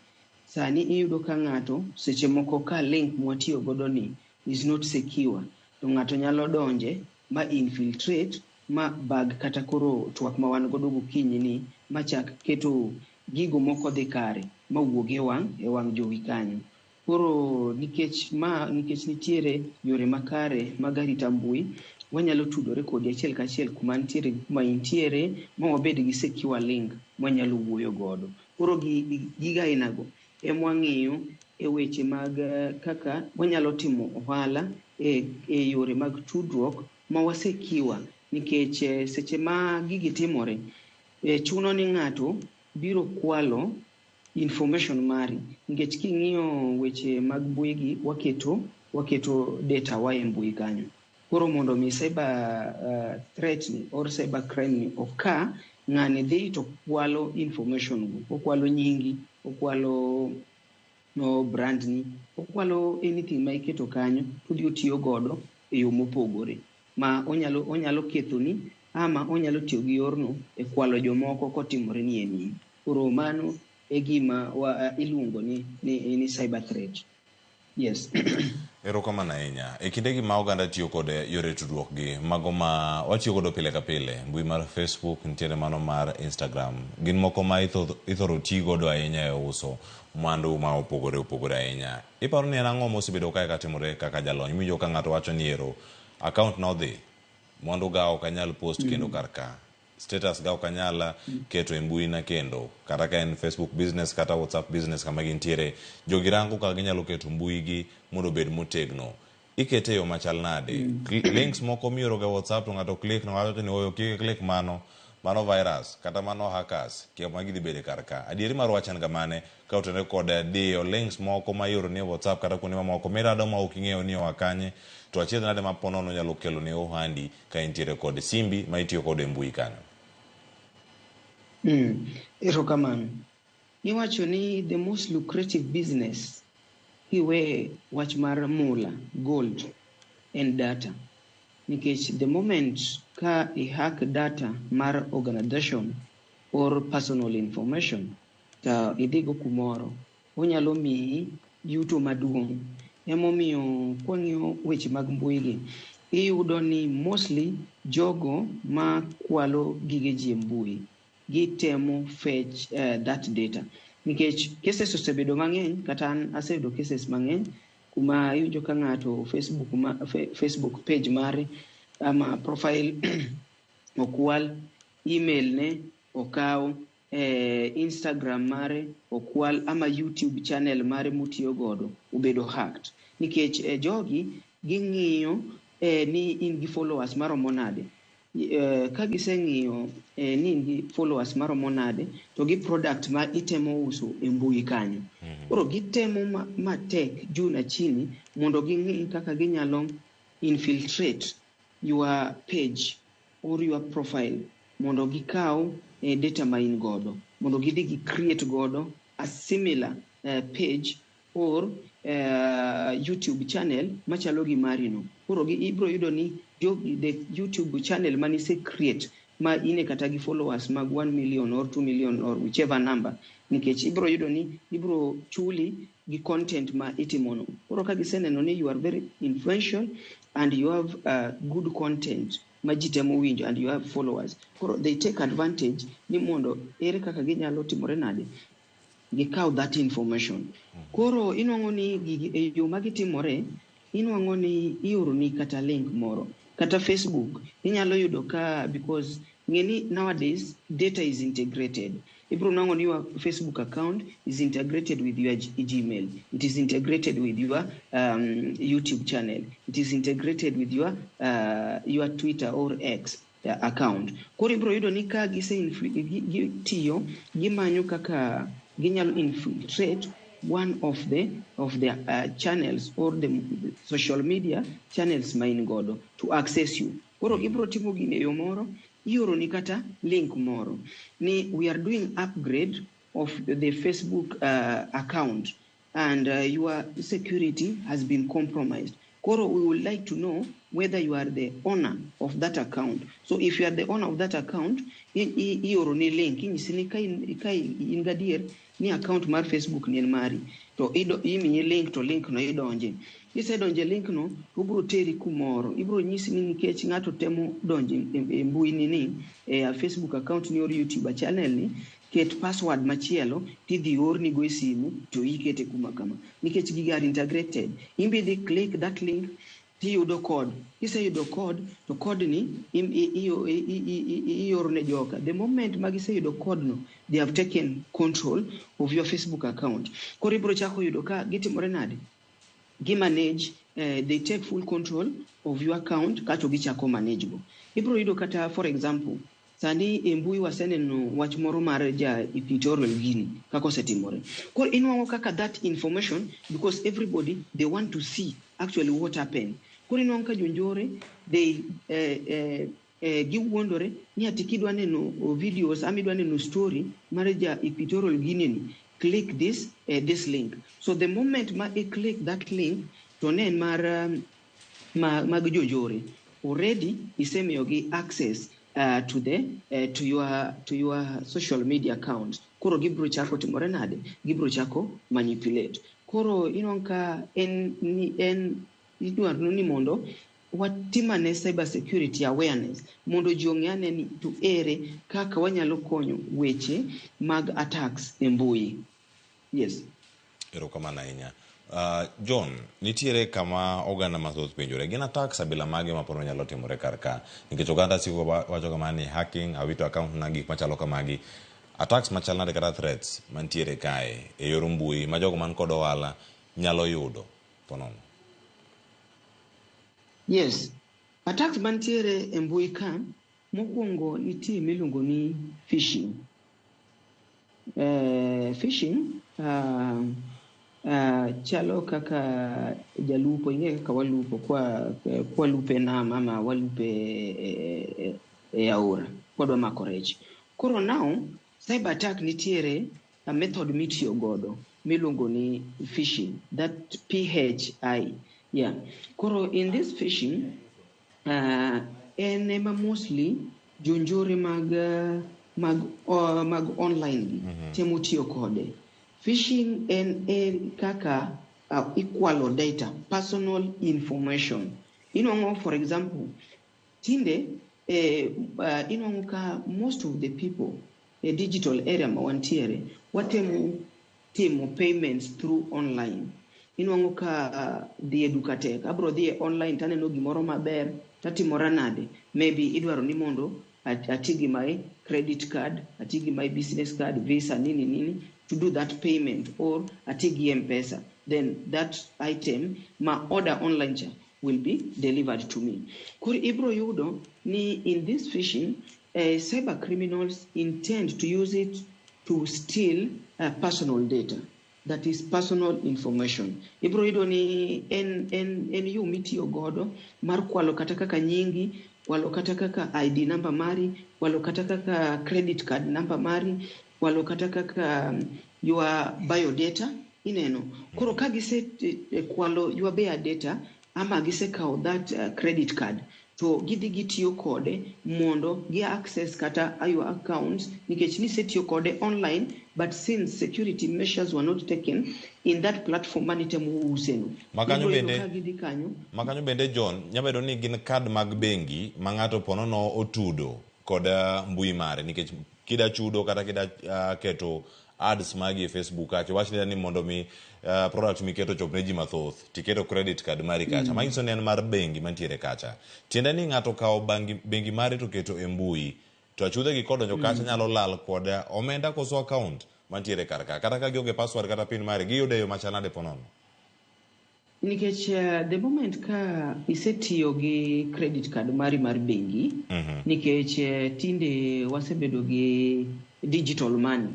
Sani iyudo ka ng'ato seche moko ka link mwatiyo godo ni is not secure, to ng'ato nyalo donje ma infiltrate ma bag kata koro twak ma wan godo gokinyi ni machak keto gigo moko dhi kare ma wuog e wang' jowi kanyo. Koro nikech nitiere yore makare mag arita mbui, wanyalo tudore kodi achiel kachiel kuma intiere ma wabed gi secure link mwanyalo wuoyo godo. Koro giga inago emwang'iyo e weche mag kaka wanyalo timo ohala e yore mag tudruok ma wasekiwa. Nikech seche ma gigi timore, chuno ni ng'ato biro kwalo information mari. Nikech king'iyo weche mag mbui gi waketo data wa e mbui kanyo. Koro mondo mi cyber threat ni or cyber crime ni oka, ng'ani dhi to kwalo information go. Okwalo nyingi, okwalo brand ni, okwalo anything ma iketo kanyo, to dhi otiyo godo e yo mopogore. ma onyalo kethoni ama onyalo tiyo gi yorno e kwalo jomoko kotimore ni eni. Koro mano e gima iluongo ni cyber threat. Yes. Erokamano ahinya. E kindegi ma oganda tiyo kod yore tudruok gi mago ma watiyo godo pile ka pile, mbui mar Facebook, nitiere mano mar Instagram, gin moko ma ithoro ti godo ahinya e uso mwandu ma opogore ahinya. Iparo ni en ang'o mosebedo kae katimore kaka jalony miwinjo ka ng'ato wacho ni ero account na odhi, mwandu ga ok anyal post kendo karka, status ga ok anyal keto e mbui na kendo, kata ka en Facebook business kata WhatsApp business kama gintiere, jogi rango ka ginyalo keto mbui gi mondo bed motegno. Ikete yo machal nade? Links moko mioro ga WhatsApp to ng'ato click no wacho ni oyo click mano virus kata mano hackers kia magi dhi bede karka. Adieri mar wachan ga mane ka otene kod dio links moko ma ioro ni WhatsApp kata kuonde mamoko mirado ma ok ing'eyo ni wakanye, to achiedh nade ma ponono nyalo kelo ne ohandi ka intiere kod simbi ma itiyo kod e mbui kanyo. Erokamano. Iwacho ni the most lucrative business iwe wach mar mula, gold and data. Nikech the moment ka hack data mar organization or personal information, ta idhigo kumoro, onyalo miyi yuto maduong'. Emomiyo kwang'iyo weche mag mbui gi, iyudo ni mostly jogo ma kwalo gige ji e mbui gitemo fetch that data. Nikech cases osebedo mang'eny, kata an aseyudo cases mang'eny kuma iyudo ka ng'ato Facebook page mare ama profile okwal, email ne okaw, Instagram mare okwal, ama YouTube channel mare mutiyo godo ubedo hacked. Nikech jogi ging'iyo ni in gi followers maromo nade. Ka giseng'iyo ni in gi followers maromo nade, to gi product ma itemo uso e mbui kanyo. Koro gitemo matek juu na chini mondo ging'i kaka ginyalo infiltrate your page or your profile mondo gikaw data ma in godo, mondo gidhi gi create godo a similar page or YouTube channel machalo gi marino. Koro ibro yudo ni the YouTube channel mani se create ma ine kata gi followers mag 1 million or 2 million or whichever number, nikech ibro yudo ni ibro chuli gi content ma itimono. Koro ka giseneno ni you are very influential and you have good content majitemo winjo and you have followers, koro they take advantage ni mondo ere kaka ginyalo timore nade, gikaw that information. Koro inwang'o ni yo magitimore, inwang'o ni ioro ni kata link moro, kata Facebook inyalo yudo ka, because ngeni nowadays data is integrated. Ibro nango ni your Facebook account is integrated with your Gmail. It is integrated with your YouTube channel. It is integrated with your Twitter or X account. Koro ibro yudo ni ka gitiyo gimanyo kaka ginyalo infiltrate one of the channels or the social media channels main godo to access you. Koro ibro timo gine yo moro, ioro ni kata link moro ni we are doing upgrade of the Facebook account and your security has been compromised. Koro we would like to know whether you are the owner of that account. So if you are the owner of that account, ioro ni link inyisini kai ingadier ni account mar Facebook ni en mari, to imiyi link, to link no idonje. Kisedonje link no, ubro teri kumoro, ibro nyisi ni nikech ng'ato temo donje e mbui ni Facebook account ni or YouTube channel ni, ket password machielo tidhi orni go e simu to ikete kuma kama, nikech giga are integrated. Imbe they click that link tiyudo code. Kiseyudo code, to code ni ioro ne joka. The moment magiseyudo code no, they have taken control of your Facebook account. Koro ibro chako yudo ka gitimore nade, manage, they take full control of your account kato gichako manage go. Ibro yudo kata, for example, sani mbui waseneno wach moro mar ja Equatorial Guinea kako setimore. Koro inwango kaka that information, because everybody they want to see actually what happened. Koro inwango ka jonjore they giwuondore ni ati kidwa neno videos ama idwa neno story mar ja Equatorial Guinea ni, click this link. So the moment ma click that link, to nen mar mag jonjore already isemiyogi access to your social media accounts. Koro gibro chako timore nade, gibro chako manipulate. Koro inonka en idwaro ni mondo watimane cyber security awareness mondo jong'ane ni to ere kaka wanyalo konyo weche mag attacks e mbui. Yes. Erokamano ahinya. John, nitiere kama oganda mathoth penjore gin attacks abila mage ma poro nyalo timore kar ka nikech oganda siko wacho kama ni hacking, awito account na gik machalo kamagi. Attacks machal nade kata threats mantiere kae e yor mbui ma jogo man kod ohala nyalo yudo ponono. Yes. Attacks mantiere e mbui ka mokwongo nitie miluongo ni phishing. Phishing chalo kaka jalupo, ing'e kaka walupo kwa lupe nam ama walupe e aora kodwa mako rech. Koro now cyber attack nitiere a method mitiyo godo miluongo ni phishing, that PHI. Yeah. Koro in this phishing ema mostly jonjore mag online temo tiyo kode. Phishing en kaka equal data, personal information. Inongo, for example, tinde inongo ka most of the people digital area mawantiere watemo timo payments through online. Inongo ka the educatek abro the online taneno gimoro maber tatimora nade, maybe idwaro ni mondo atigi my credit card, atigi my business card, visa nini to do that payment, or atigi M-Pesa, then that item ma order online will be delivered to me. Kuri ibro yudo ni in this phishing, cyber criminals intend to use it to steal personal data, that is personal information. Ibro yudo ni en yu mitiyo godo mar kwalo kata kaka nyingi, walo kata kaka ID number mari, walo kata kaka credit card number mari, walo kata kaka your biodata ineno. Koro ka gise kwalo your biodata ama gise kao that credit card to gidhi gitiyo kode mondo gi access kata your accounts nikech ni setiyo kode online, but since security measures were not taken in that platform manitemo useno. Makanyo bende John, nyabedo ni gin card mag bengi ma ng'ato ponono otudo kod mbui mare nikech kida chudo kata kida keto ads magi e Facebook acho wachni ni mondo mi product miketo chopne ji mathoth tiketo credit card mari kacha manyiso ni en mar bengi mantiere kacha. Tiende ni ng'ato kao bengi mari to keto e mbui to achudhe gi kodonjo kacha nyalo lal kod omenda koso account mantiere kar ka kata ka gionge password kata pin mari giyude yo machanade ponono. Nikech the moment ka isetiyo gi credit card mari mar bengi, nikech tinde wasebedo gi digital money.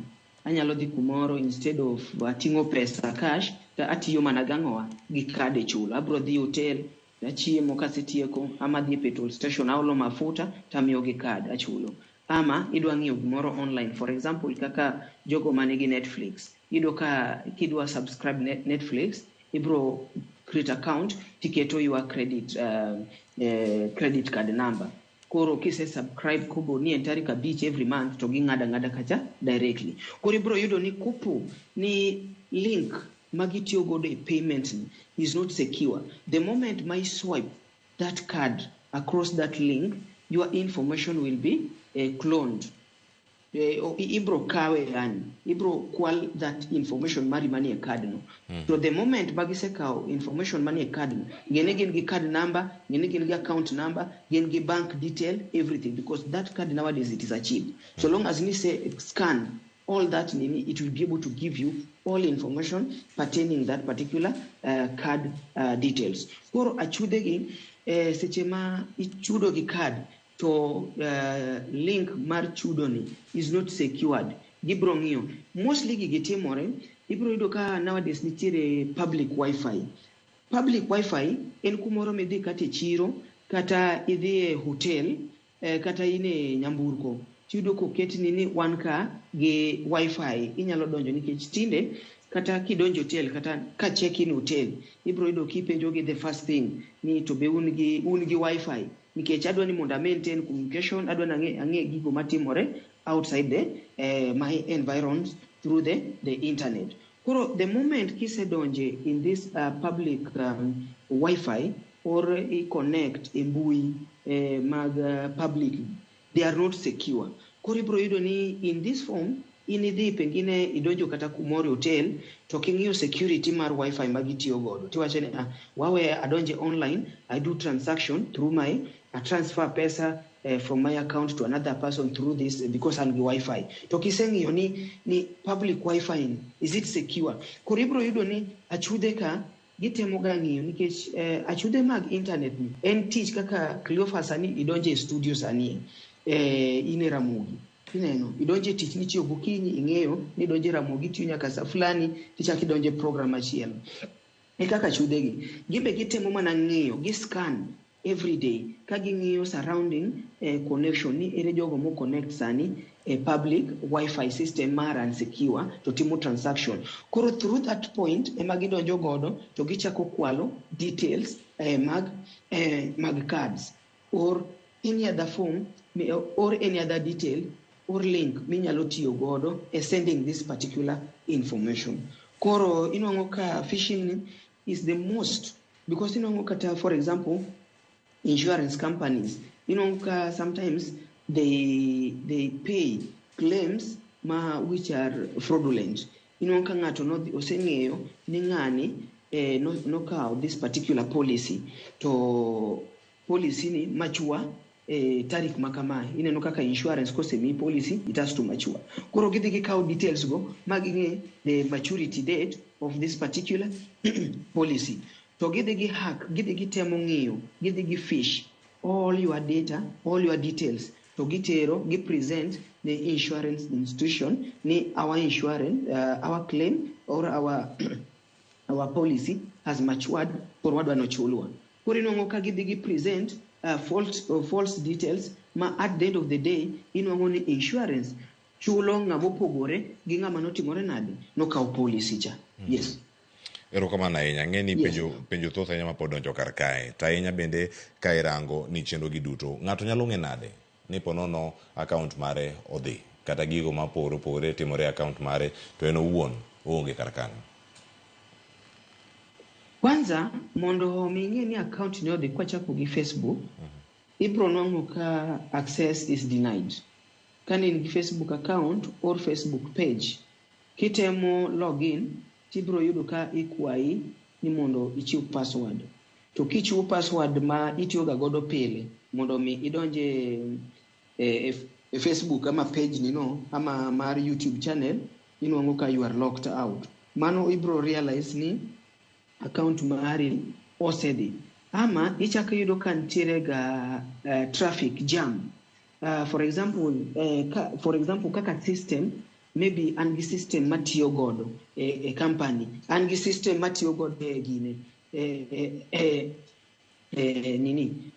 Anyalo dhi kumoro instead of atingo pesa cash, ta atiyo mana gang'owa gi card e chulo. Abro dhi hotel, achiemo kasetieko, ama dhi petrol station aolo mafuta, tamiyo gi card achulo. Ama idwa ng'iyo gimoro online, for example kaka jogo manigi Netflix. Ido ka kidwa subscribe Netflix, ibro create account tiketo your credit card number. Koro kise subscribe kubo ni entari ka beach every month to gi ng'ada kacha directly. Koro ibro yudo ni kupo ni link magitiyo godo e payment is not secure. The moment my swipe that card across that link, your information will be cloned. Ibro kawe yani, ibro kwal that information mari mani e card no. So the moment bagise kao information mani e card no, gene gi card number, gene gi account number, gene gi bank detail, everything, because that card nowadays it is a chip. So long as you say scan all that, it will be able to give you all information pertaining that particular card details. Koro achude gi seche ma ichudo gi card to link mar chudoni is not secured. Gibro ng'iyo. Mostly gigitimore, ibro yudo ka nowadays nitiere public Wi-Fi. Public Wi-Fi en kumoro midhi kata chiro, kata idhi e hotel, kata ine nyamburko. Chudo koket ni wan ka gi Wi-Fi inyalo donjo nikech tinde kata kidonjo hotel kata ka check in hotel ibro yudo kipenjo gi the first thing ni to be un gi Wi-Fi. nikech adwa ni mondo maintain communication, adwa ang'e gigo matimore outside the my environs through the internet. Koro the moment kisedonje in this public Wi-Fi or connect e mbui mag public, they are not secure. Koro ibro yudo ni in this form inidhi pengine idonjo kata kumoro hotel to king'iyo security mar Wi-Fi magitiyo godo tiwacho ni wawe adonje online, I do transaction through my transfer pesa from my account to another person through this because I'm the Wi-Fi. To kiseng'iyo ni public Wi-Fi, is it secure? Koro ibro yudo ni achude ka gitemo ga ng'iyo nikech achude mag internet ni en tich kaka Cleophas sani idonje studio sani ine Ramogi. Ineno, idonje tich ni chiyo gokinyi ing'eyo ni donje Ramogi tiyo nyaka saa fulani tichaki donje program achiel. Kaka chudegi gibe gitemo mana ng'iyo giscan every day ka ging'iyo surrounding connection ni ere jogo mo connect sani public Wi-Fi system mar unsecure to timo transaction. Koro through that point ema gidonjo godo to gichako kwalo details mag cards or any other form or any other detail or link minyalo tiyo godo sending this particular information. Koro inwango ka phishing is the most, because inwango kata for example insurance companies inwango ka sometimes they pay claims which are fraudulent. Inwango ka ng'ato oseng'eyo ni ng'ani no kawo this particular policy to policy ni machua tarik makama ineno kaka insurance kosemi policy it has to mature. Koro gidhi gikawo details go maging'e the maturity date of this particular policy. To gidhi gi hack, gidhi gitemo ng'iyo, gidhi gi fish all your data, all your details. To gitero, gi present the insurance institution ni our insurance, our claim or our policy has matured for wadwa no chulwa. Koro inongo ka gidhi gi present false details ma at the end of the day inwango ni insurance chulo ng'amo pogore gi ng'ama notimore nade no kawo policy cha. Yes. Erokamano ahinya. Ng'eni penjo thoth ahinya mapod donjo kar kae to ahinya bende ka irango ni chenro gi duto ng'ato nyalo ng'e nade ni ponono account mare odhi kata gigo mapogore timore account mare to en owuon oonge kar kanyo. Kwanza mondo ming'e ni account ni odhi kwachako gi Facebook, ibro nwang'o ka access is denied. Kani in gi Facebook account or Facebook page, kitemo login, tibro yudo ka ikwayi ni mondo ichiw password. To kichiw password ma itiyoga godo pile mondo mi idonje Facebook ama page ni no ama mar YouTube channel, inwango ka you are locked out. Mano ibro realize ni account mari osedhi ama ichako yudo ka ntiere ga traffic jam. For example kaka system, maybe an gi system matiyo godo a company, an gi system matiyo godo gine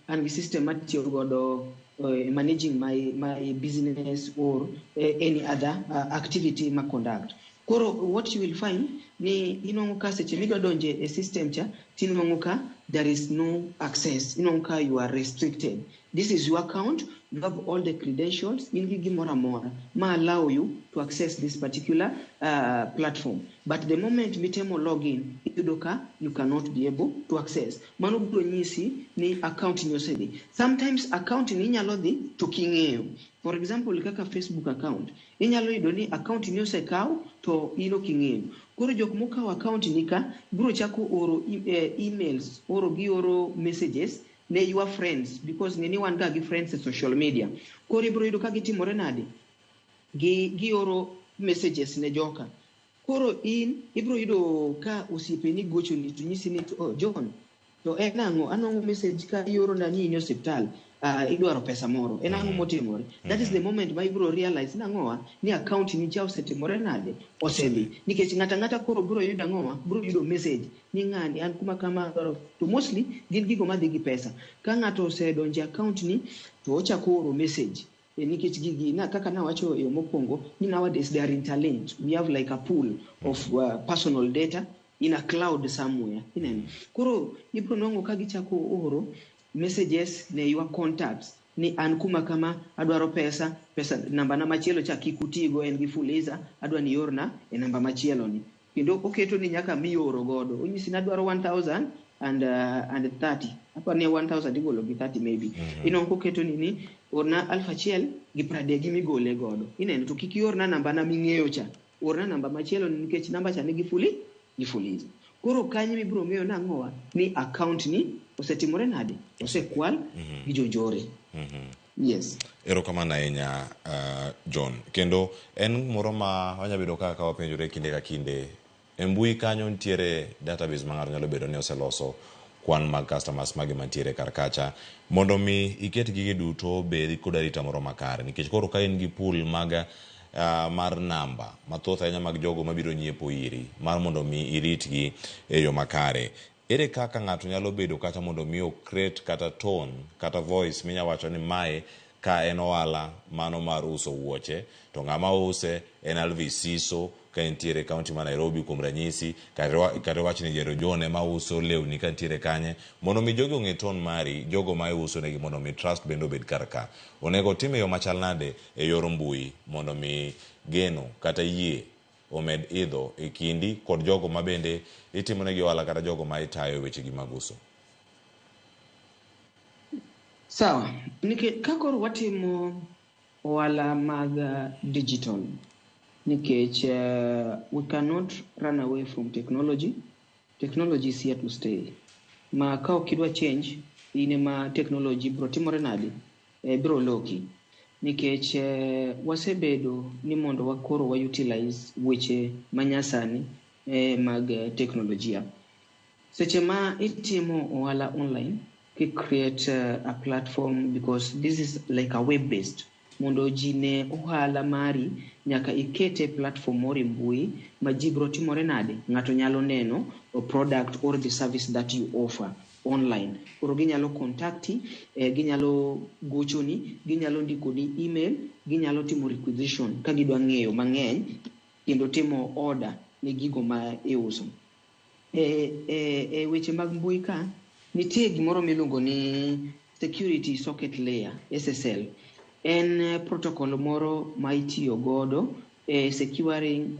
an gi system matiyo godo managing my business or any other activity ma conduct. Koro what you will find ni inwango ka seche midwa donje a system cha tinwango ka there is no access, inwango ka you are restricted. This is your account, you have all the credentials, in gi gimoro amora ma allow you to access this particular platform. But the moment mitemo login, iyudo ka you cannot be able to access. Mano biro nyisi ni account ni osedhi. Sometimes account ni inyalo dhi to king'eyo. For example, kaka Facebook account, inyalo yudo ni account ni osekaw to ino king'eyo. Koro jok mokawo account ni ka biro chako oro emails, oro messages ne your friends, because nini wan ga gi friends e social media. Koro ibiro yudo ka gitimore nade gi oro messages ne joka. Koro in ibiro yudo ka osiepeni gocho ni to nyisi ni John to anang'o message ka ioro na ni in hospital idwaro pesa moro enang'o motimore. That is the moment ma ibiro realize nang'oa ni account ni cha osetimore nade osedhi, nikech ng'ata koro biro yudo ang'oa biro yudo message ni ng'ani an kuma kama to mostly gin gigo madhi gi pesa. Ka ng'ato osedonje account ni to ochako oro message nikech gigi na kaka nawacho yo mokwongo ni nowadays they are interlinked. We have like a pool of personal data in a cloud somewhere. Koro ibiro nwang'o ka gichako oro messages ne your contacts ni an kuma kama adwaro pesa namba na machielo cha kikutigo en gi fuliza adwa ni yorna e namba machielo ni kendo oketo ni nyaka mioro godo onyisi na adwaro 1030 hapa ni 1000 igolo gi 30 maybe ino koketo ni orna alfa chiel gi 30 gi migole godo ineno to kikiorna namba na ming'eyo cha orna namba machielo nikech namba cha ni gi fuliza koro kanyi mibiro ng'eyo nang'owa ni account ni osetimore nade osekwal gi jonjore. Yes. Erokamano ahinya John. Kendo en moro ma wanyabedo kaka wapenjore kinde ka kinde. E mbui kanyo nitiere database ma ng'ato nyalo bedo ni oseloso kwan mag customers magi mantiere kar kacha mondo mi iket gige duto bed kod arita moro makare nikech koro ka in gi pool mag mar namba mathoth ahinya mag jogo mabiro nyiepo iri mar mondo mi iritgi e yo makare. Ere kaka ng'ato nyalo bedo kata mondo mi o create kata tone kata voice minya wacho ni mae ka en ohala mano mar uso wuoche to ng'ama use en Alvis Siso ka entiere kaunti ma Nairobi kuom ranyisi kata wach ni Jero Jone ma uso lewni ka entiere kanye mondo mi jogo ng'e tone mari jogo ma uso negi mondo mi trust bendo bed kar ka onego time yo machal nade e yor mbui mondo mi geno kata yie omed idho e kindi kod jogo ma bende itimo negi ohala kata jogo ma itayo weche gi mag uso. Sawa, kakor watimo ohala mag digital nikech we cannot run away from technology. Technology is here to stay. Ma ka okidwa change ine ma technology bro timore nade bro loki nikech wasebedo ni mondo wakoro wa utilize weche manyasani mag teknolojia. Seche ma itimo ohala online create a platform because this is like a web based mondo jine ohala mari nyaka ikete platform moro mbui ma jibro timore nade ng'ato nyalo neno a product or the service that you offer online koro ginyalo contacti ginyalo gochoni ginyalo ndiko ni email ginyalo timo requisition ka gidwa ng'eyo mang'eny kendo timo order ne gigo ma iuso weche mag mbui ka nitie gimoro miluongo ni security socket layer SSL en protocol moro ma itiyo godo securing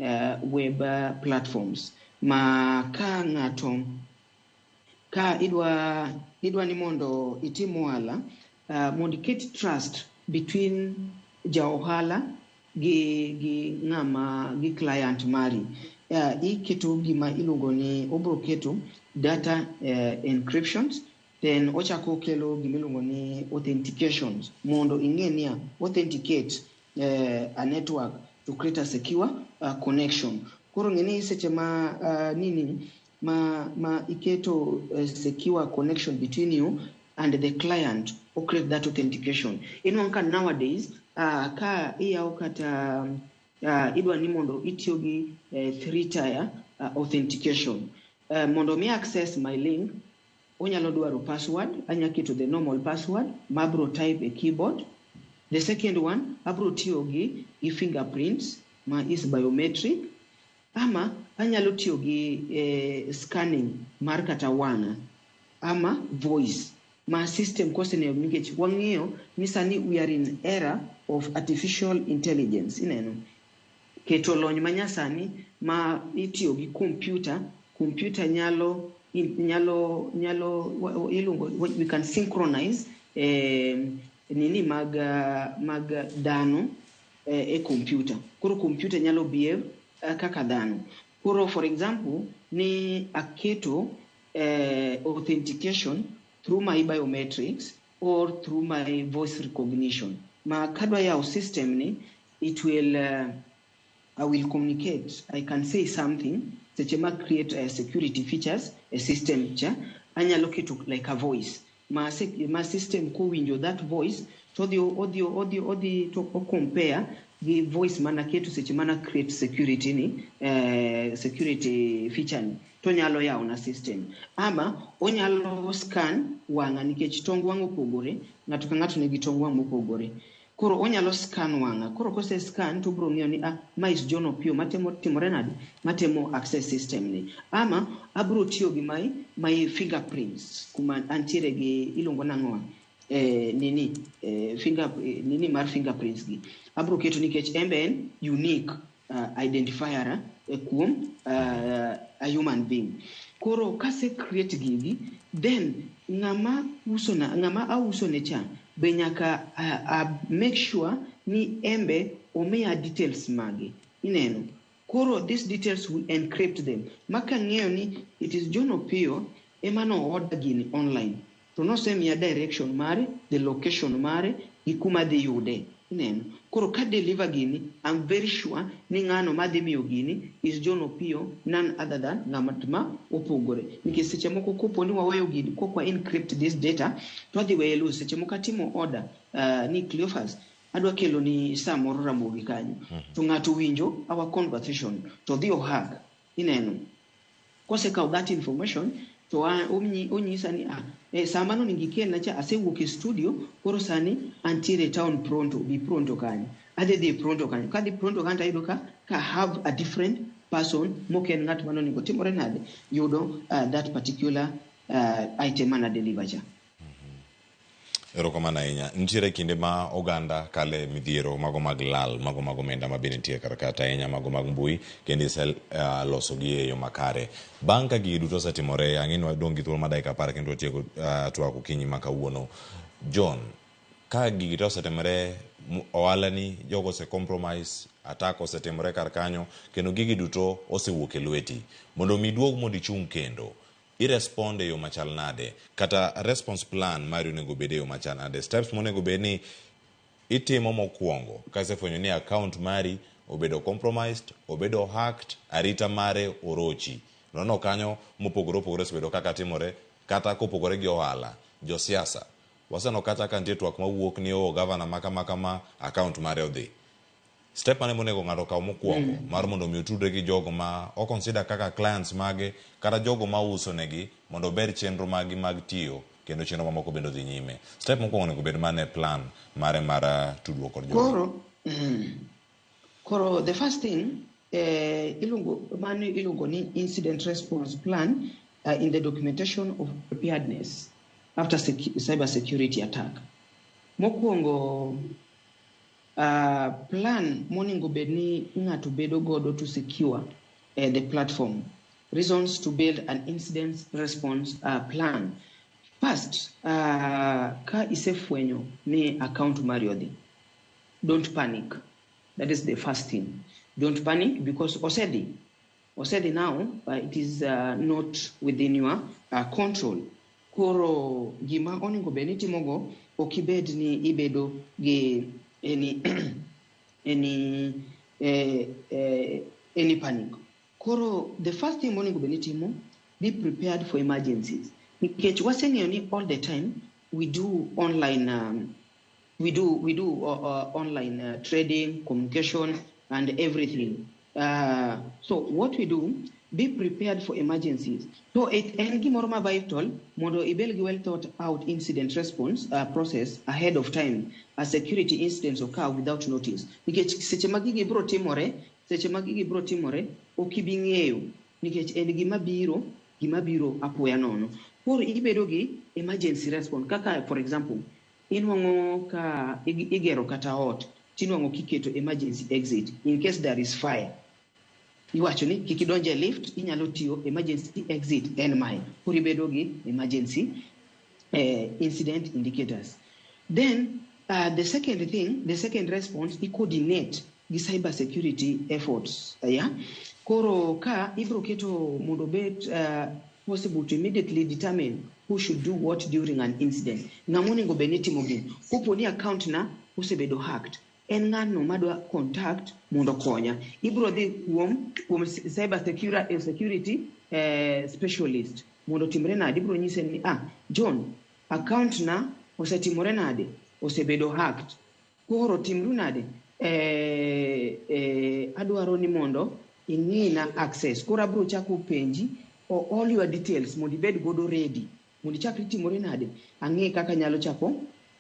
web platforms ma ka ng'ato ka idwa ni mondo itimo ohala mondo iket trust between ja ohala gi ng'ama gi client mari iketo gima iluongo ni obro keto data encryptions then ochako kelo gima iluongo ni authentications mondo ing'e ni authenticate a network to create a secure connection koro ng'eni seche ma ma iketo secure connection between you and the client or create that authentication inonka nowadays ka iyawo kata idwa ni mondo itiyo gi 3-tier authentication mondo mi access my link onyalo dwaro password anyaketo the normal password mabro type a keyboard the second one abro tiyo gi fingerprints ma is biometric ama anyalo tiyo gi scanning mar kata wanga ama voice ma system kosene nikech wang'iyo ni sani we are in era of artificial intelligence ineno keto lony manyasani ma itiyo gi computer nyalo ilungo we can synchronize nini mag dano computer koro computer nyalo behave kaka dhano koro for example ni aketo authentication through my biometrics or through my voice recognition ma kadwa yawo system ni it will I will communicate I can say something seche ma create security features a system cha anyalo keto like a voice ma system ko winjo that voice to the audio to compare the voice mana keto seche mana create security ni security feature ni to nyalo yawo na system ama onyalo scan wanga nikech tong wang opogore ng'ato ka ng'ato nigi tong wang opogore koro onyalo scan wanga, koro kose scan to bro ng'eyo ni ma is John Opio matemo timore nade, matemo access system ni, ama abro tiyo gi my fingerprints kuma antiere gi iluongo nang'o nini mar fingerprints gi abro keto nikech embe en unique identifier kuom a human being. Koro kase create gigi, then ng'ama auso ne cha be nyaka make sure ni embe omiya details mage ineno. Koro these details will encrypt them maka ng'eyo ni it is John Opio emano order gini online to no semiya direction mare, the location mare gi kuma dhi yude ineno. Koro ka deliver gini, I'm very sure ni ng'ano madhi miyo gini is John Opio, none other than ng'ama opogore. Nikech seche moko kopo ni waweyo gini kokwa encrypt this data to adhi weye lose. Seche moko atimo order ni Cleophas adwa kelo ni saa moro Ramogi kanyo to ng'ato winjo our conversation to dhi ohag ineno. Kose kawo that information to onyisa ni sama no ningikel na cha asewuok e studio, koro sani antiere town pronto, bi pronto kanyo. Adhi pronto kanyo. Ka dhi pronto kanyo ayudo ka have a different person moken ng'at mano ningo timore nade yudo that particular item mana deliver cha. Erokamano ahinya. Nitiere kinde ma oganda kale midhiero mago mag lal, mago mag omenda mabende nitie kata ahinya mago mag mbui kendo loso gi e yo makare. Bang' ka gigi duto osetimore, ang'eni wadong' gi thuolo ma dakika 10 kendo watieko twak okinyi ma kawuono. John, ka gigi to osetimore, ohala ni jogo ose compromise, attack osetimore kar kanyo, kendo gigi duto osewuok e lweti. Mondo mi duog mondo ichung' kendo, iresponde yo machal nade, kata response plan mari onego bede yo machal nade, steps monego bed ni itimo mokwongo kasefwenyo ni account mari obedo compromised, obedo hacked, arita mare orochi. Nono kanyo mopogore sebedo kaka timore, kata kopogore gi ohala, josiasa waseno kata ka nitie twak mawuok ni governor ma account mare odhi. Step mane monego ng'ato kaw mokwongo mar mondo mi otudre gi jogo ma o consider kaka clients mage kata jogo ma uso negi mondo ber chenro magi mag tiyo kendo chenro mamoko bendo dhi nyime. Step mokwongo onego bed mane plan mare mar tudruok kod jogo. Koro the first thing ilungo ni incident response plan in the documentation of preparedness after cyber security attack. Mokwongo plan moningo bedni ng'ato bedo godo to secure the platform. Reasons to build an incident response plan. First, ka isefwenyo ni account mari odhi, don't panic. That is the first thing. Don't panic because osedi now it is not within your control. Koro gima oningo bedni timogo okibed ni ibedo gi any panic. Koro the first thing morning benitimo, be prepared for emergencies. Nikech waseng'eyo ni all the time we do online online trading, communication and everything. So what we do, be prepared for emergencies. So it en gimoro ma vital mondo ibel gi well thought out incident response process ahead of time as security incidents occur without notice. Nikech seche magigi bro timore okibi ng'eyo nikech en gima biro apoya nono. Koro ibedo gi emergency response kaka for example inwang'o ka igero kata ot tinwang'o kiketo emergency exit in case there is fire. Iwacho ni kikidonje lift inyalo tiyo emergency exit en mine. Koro ibedo gi emergency incident indicators. Then the second response i coordinate the cyber security efforts. Koro ka ibro keto mondo bet possible to immediately determine who should do what during an incident. Ng'amoni ngo beneti mogin. Kupo ni account na usebedo hacked. En ng'ano madwa contact mondo konya. Ibro dhi kuom cyber security specialist. Mondo timre nade ibro nyise ni John, account na osetimore nade, osebedo hacked. Koro timru nade adwaro ni mondo ing'ina access. Koro abro chako penji all your details mondo ibed godo ready. Mondo chakri timore nade ang'e kaka nyalo chako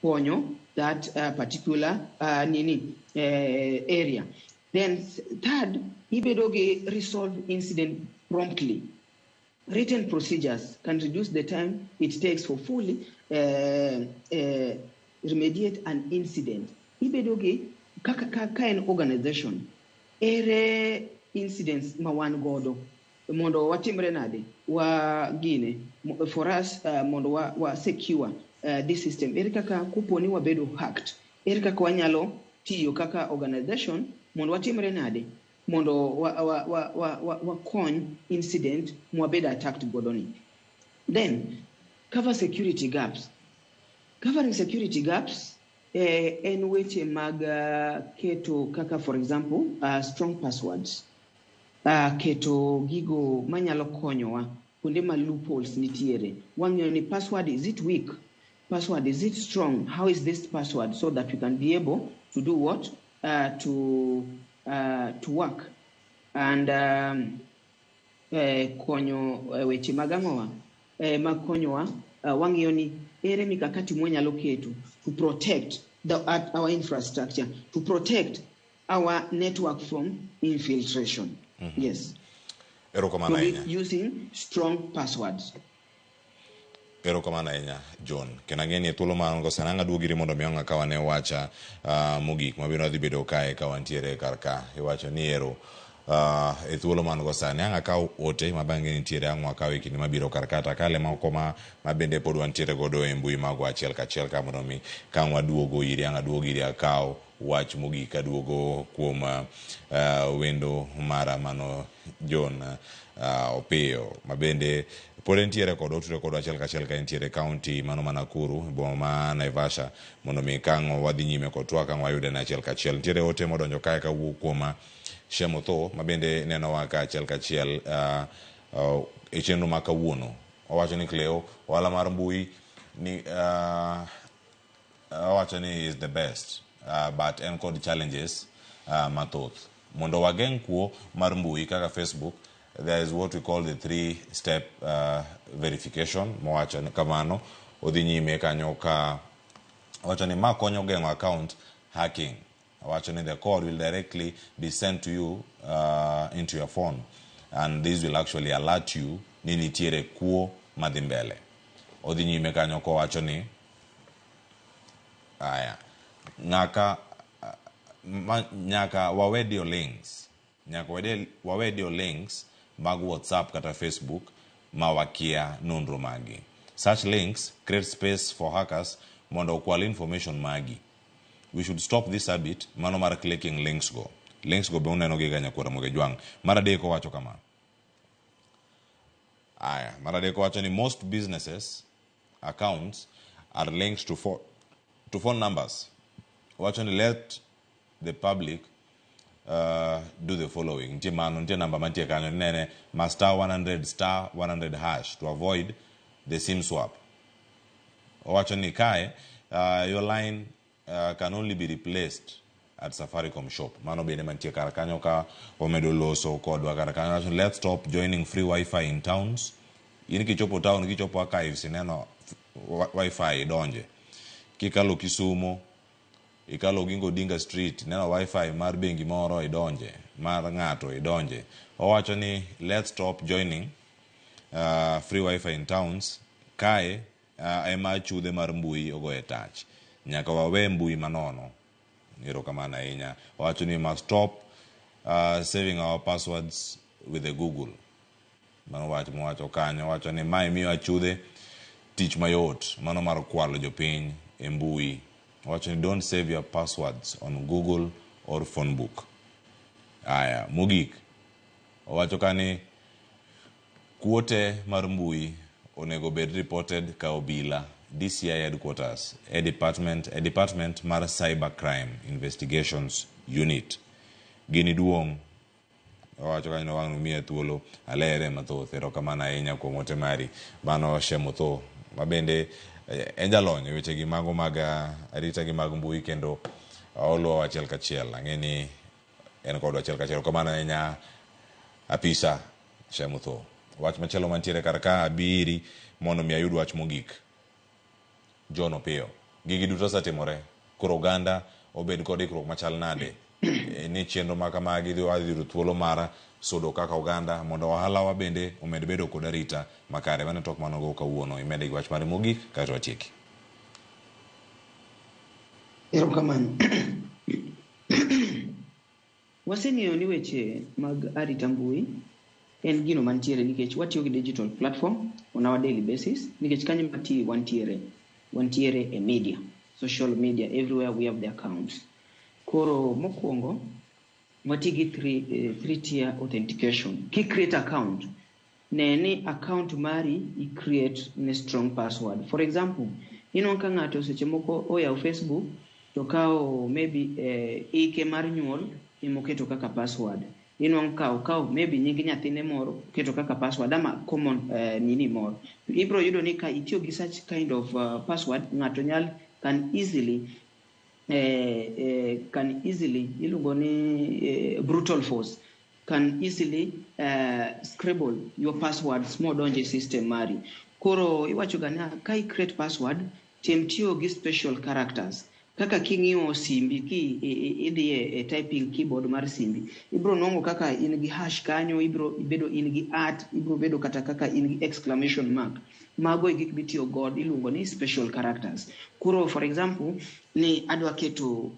konyo that particular area. Then third, ibedoge resolve incident promptly. Written procedures can reduce the time it takes for fully remediate an incident. Ibedoge kaka an organization ere incidents mawan godo mondo watimre nade wa gine for us mondo wa secure this system ere kaka kuponi wabedo hacked ere kaka wanyalo tiyo kaka organization mondo watimre nade mondo wa kony incident mwabeda attacked godoni. Then cover security gaps. Covering security gaps en weche mag keto kaka for example strong passwords, keto gigo manyalo konyowa kuonde ma loopholes nitiere. Wang'eyo ni password, is it weak? Password, is it strong? How is this password? So that we can be able to do what? To work. And konyo weche magang'owa makonyowa wang'eyo ni ere mikakati mwanyalo keto to protect our infrastructure, to protect our network from infiltration. Yes. Erokamano ahinya. Using strong passwords. Erokamano ahinya John. Kendo ang'e ni thuolo ma ngo sana duogiri mondo mi anga kawane wacha mogik mabiro dhi bedo kae ka wantiere karka. Iwacho ni ero e thuolo man go sani anga kaw ote mabange nitiere ang'wa kaw kinde mabiro karkata kale moko ma bende pod wantiere godo e mbui mago achiel kachiel ka mondo mi ka waduogo iri anga duogo iri akaw wach mogik aduogo kuom wendo mara mano John Opiyo mabende pod entiere kod otudore kod achiel kachiel ka entiere county mano Nakuru boma ma Naivasha mondo mi kang'o wadhi nyime kod twak kang'o wayude na achiel kachiel nitiere ote modonjo kae ka wuok kuoma Shemotho mabende neno waka achiel kachiel e chenro ma kawuono owacho ni Cleo wala mar mbui ni owacho ni is the best but en kod challenges mathoth mondo wageng' kuo mar mbui kaka Facebook. There is what we call the 3-step verification mowacho kamano odhi nyime kanyo ka wacho ni ma konyo geng'o account hacking. Actually, the code will directly be sent to you into your phone, and this will actually alert you ni nitiere kuo madhi mbele. Odhi nyime kanyo ko wacho ni aya nyaka wawedio links, wawedio links mag WhatsApp kata Facebook ma wakia nonro magi. Such links create space for hackers mondo okwal information magi. We should stop this habit mano mar clicking links go be uneno gi ganya kura moge jwang maradeko wacho kama aya maradeko wacho ni most businesses accounts are linked to phone numbers. Wacho ni let the public do the following. Ntie number mantie kanyo nene ma *100 hash to avoid the SIM swap. Wacho ni kae your line can only be replaced at Safaricom shop. Mano bene mantie kar kanyo ka omedo loso kodwa kar kanyo. Let's stop joining free Wi-Fi in towns. In kichopo town, kichopo archives ineno Wi-Fi donje. Kikalo Kisumo, ikalo Gingo Dinga Street, neno Wi-Fi mar bengi moro idonje, mar ng'ato idonje. Owacho ni let's stop joining free Wi-Fi in towns. Kae ema chude mar mbui ogo e touch. Nyaka wawe mbui manono. Erokamano ahinya. Wacho ni must stop saving our passwords with the Google. Mano wacho kanyo wacho ni mai miyo achude tich mayot mano mar kwalo jopiny e mbui. Wacho ni don't save your passwords on Google or phone book. Aya mogik wacho kani kuote mar mbui onego bed reported ka obila DCI headquarters, a department mar cyber crime investigations unit. Gini duong wacho kanyo wang miye thuolo alere mathoth. Erokamano ahinya kuom ote mari mano Shemotho mabende enjalony weche gi mago mag arita gi mag mbui kendo oluwo achiel kachiel. Ang'eni en kod achiel kachiel. Erokamano ahinya apisa Shemotho. Wach machielo mantiere kar ka abiri mondo mi ayud wach mogik. John Opiyo. Gigi duto satimore koro oganda obed kod ikruok machal nade ni chenro ma kamagi wadhiro thuolo mara sudo kaka oganda mondo ohalawa bende omed bedo kod arita makare. Mano tok manogo kawuono. Imede gi wach mare mogik kaeto watieki. Erokamano. Waseng'eyo ni weche mag arita mbui en gino mantiere nikech watiyo gi digital platform on our daily basis nikech kanyo mati wantiere e media, social media, everywhere we have the accounts. Koro mokwongo wati gi three tier authentication. Ki create account, ne ni account mari I create ne strong password. For example, ino ka ng'ato seche moko oyaw Facebook to kao maybe ike mar nyuol imoketo kaka password. Ino kao maybe nying nyathine moro keto kaka password ama common nini moro. Ibro yudo ni ka itiyo gi such kind of password ng'ato can easily iluongo ni brutal force can easily scribble your passwords modonje system mari. Koro iwacho gana ka I create password tem tiyo gi special characters. Kaka king'iyo simbi ki idhi typing keyboard mar simbi ibro nongo kaka in gi hash kanyo, ibro bedo in gi at, ibro bedo kata kaka in gi exclamation mark. Mago e gik mitiyo god iluongo ni special characters. Kuro for example ni adwa keto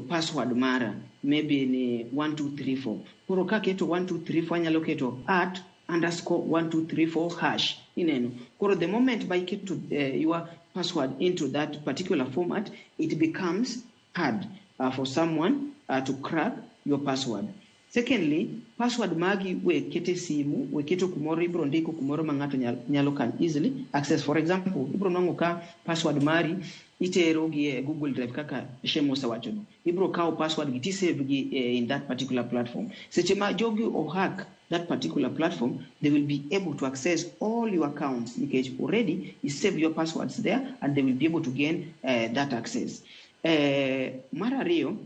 password mara maybe ni 1234. Kuro ka keto 1234 anyalo keto @_1234 hash ineno. Kuro the moment by keto your password into that particular format, it becomes hard for someone to crack your password. Secondly, password magi we kete simu, we keto kumoro ibro ndiko kumoro mangato nyalo can easily access. For example, ibro nango ka password mari itero gi Google Drive kaka Shemo sawacho no. Ibro kao password giti save gi in that particular platform. Seche ma jogi o hack that particular platform, they will be able to access all your accounts because already you save your passwords there and they will be able to gain that access. Marario,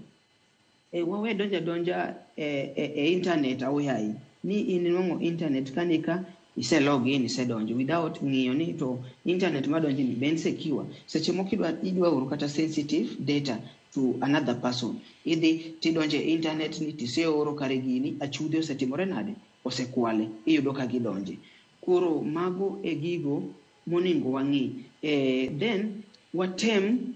wawe donja internet awayai ni ininongo internet kanika ise log in ise donjo without ng'iyo ni to internet madonjo ni ben secure. Seche moko idwa oro kata sensitive data to another person. Idhi tidonje internet ni tise oro kare gini achudhe osetimore nade osekwale iyudo ka gidonje. Koro mago e gigo moningo wang'i. Then watem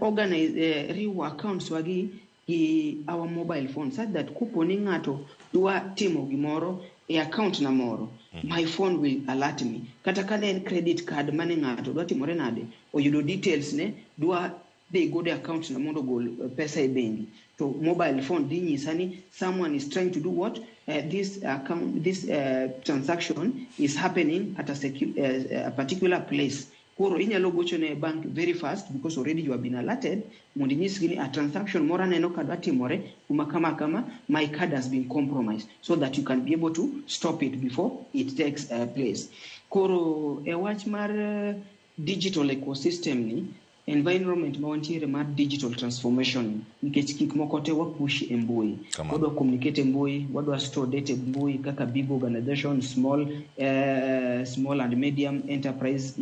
organize riwo accounts wagi gi our mobile phone such that kuponi ng'ato dwa timo gimoro e account na moro, my phone will alert me. Kata kane en credit card mane ng'ato dwa timore nade oyudo details ne dwa they go the account na mondo gol pesa e bengi to mobile phone dhi nyisa ni someone is trying to do what this transaction is happening at a particular place. Koro inyalo gocho ne bank very fast because already you have been alerted mondo nyisgi ni a transaction mora neno kadwa timore kuma kama my card has been compromised so that you can be able to stop it before it takes place. Koro e wach mar digital ecosystem ni environment ma wantiere mar digital transformation nikech gik moko te wapush e mbui, wadwa communicate e mbui, wadwa store data e mbui kaka big organization, small and medium enterprise,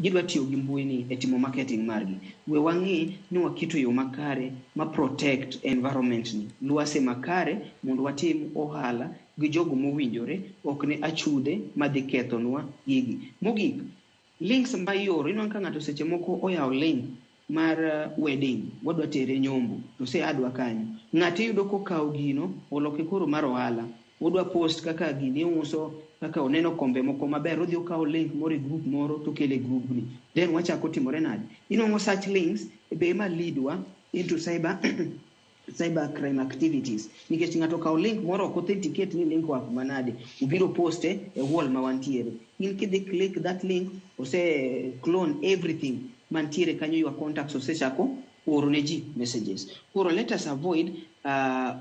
gidwa tiyo gi mbui ni e timo marketing margi. We wang'i ni wakito yo makare ma protect environment ni, luase makare mondo watim ohala gi jogo mowinjore, ok ne achude madhi kethonwa gigi. Mogik, links ma yoro ino ka ng'ato seche moko oyawo link mar wedding wadwa tere nyombo to se adwa kanyo ng'ato yudo kokawo gino oloke koro mar ohala odwa post kaka gini uso kaka oneno kombe moko maber odhi okawo link moro e group moro to kele group ni then wachako timore nade inongo such links be ma leadwa into cyber crime activities nikech ng'ato kawo link moro ok authenticate ni link wa manade ubiro poste e wall ma wantiere in kidhi click that link ose clone everything mantiere kanyo your contacts ose chako oro ne ji messages. Koro let us avoid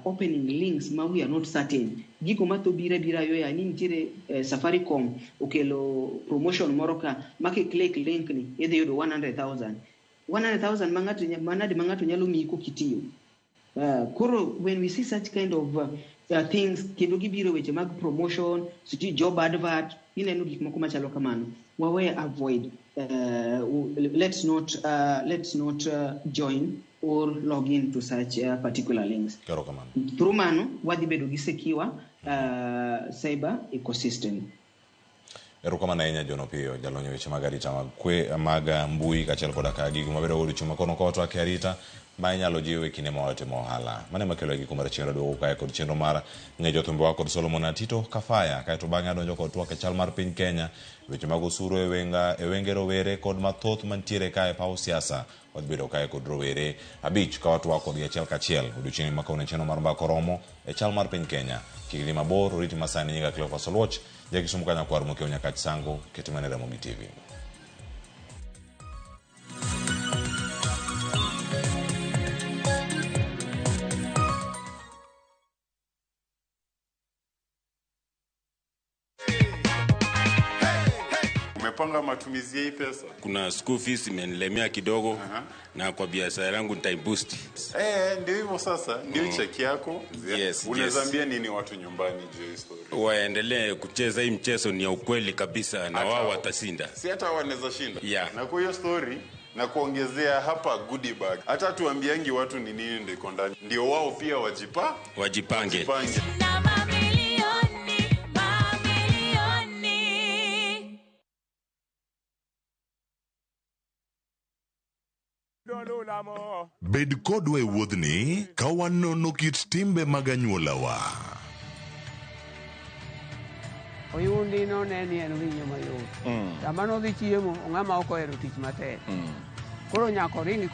opening links ma we are not certain. Giko mato bira yo ya ni ntiere Safaricom okelo promotion moro ka make click link ni idhi yudo 100,000 mangato nyalo miko kitiyo. Koro when we see such kind of things kendo gibiro weche mag promotion, siti job advert, ineno gik moko machalo kamano. wawe avoid. Let's not join or log in to such particular links. Through mano, wadi bedo gisekiwa cyber ecosystem. Erokamana enya jono pio jalonyo weche magarita maga mbui kachel koda kagi mabedo godu chuma kono ko to akarita ma inyalo jiwe kine mote mohala mane makelo gi kumara chenro do ka kod chenro mara ngejo tumbe wa kod Solomon Atito Kafaya ka to banga donjo kod twake chal mar piny Kenya weche mag osuru e wenge rowere kod mathoth mantiere kae pa siasa od bedo kae kod rowere abich ka watwa kod chel kachiel odiochieng' makone chenro mar mbako romo e chal mar piny Kenya kigili mabor riti masani nyinga Cleophas Solwoch jaki sumukanya kwar mokeo nyaka chisango ketimane Ramogi TV. Umepanga matumizi ya hii pesa? Kuna school fees imenilemea kidogo na kwa biashara yangu nitaiboost. Ndio hivyo sasa, ndio cheki yako. Yes. Unazaambia nini watu nyumbani juu ya story? Waendelee kucheza hii mchezo, ni ya ukweli kabisa na wao watashinda. Si hata wanaweza shinda. Yeah. Na kwa hiyo story na kuongezea hapa goodie bag. Hata tuambiangi watu ni nini ndiko ndani. Ndio wao pia wajipange. Bed kodwa e wuodhni ka wanono kit timbe mag anyuolawa. Oyundi no neni en winyo mayot. Sama nodhi chiemo, ng'ama ok ohero tich matek. Koro nyako ringi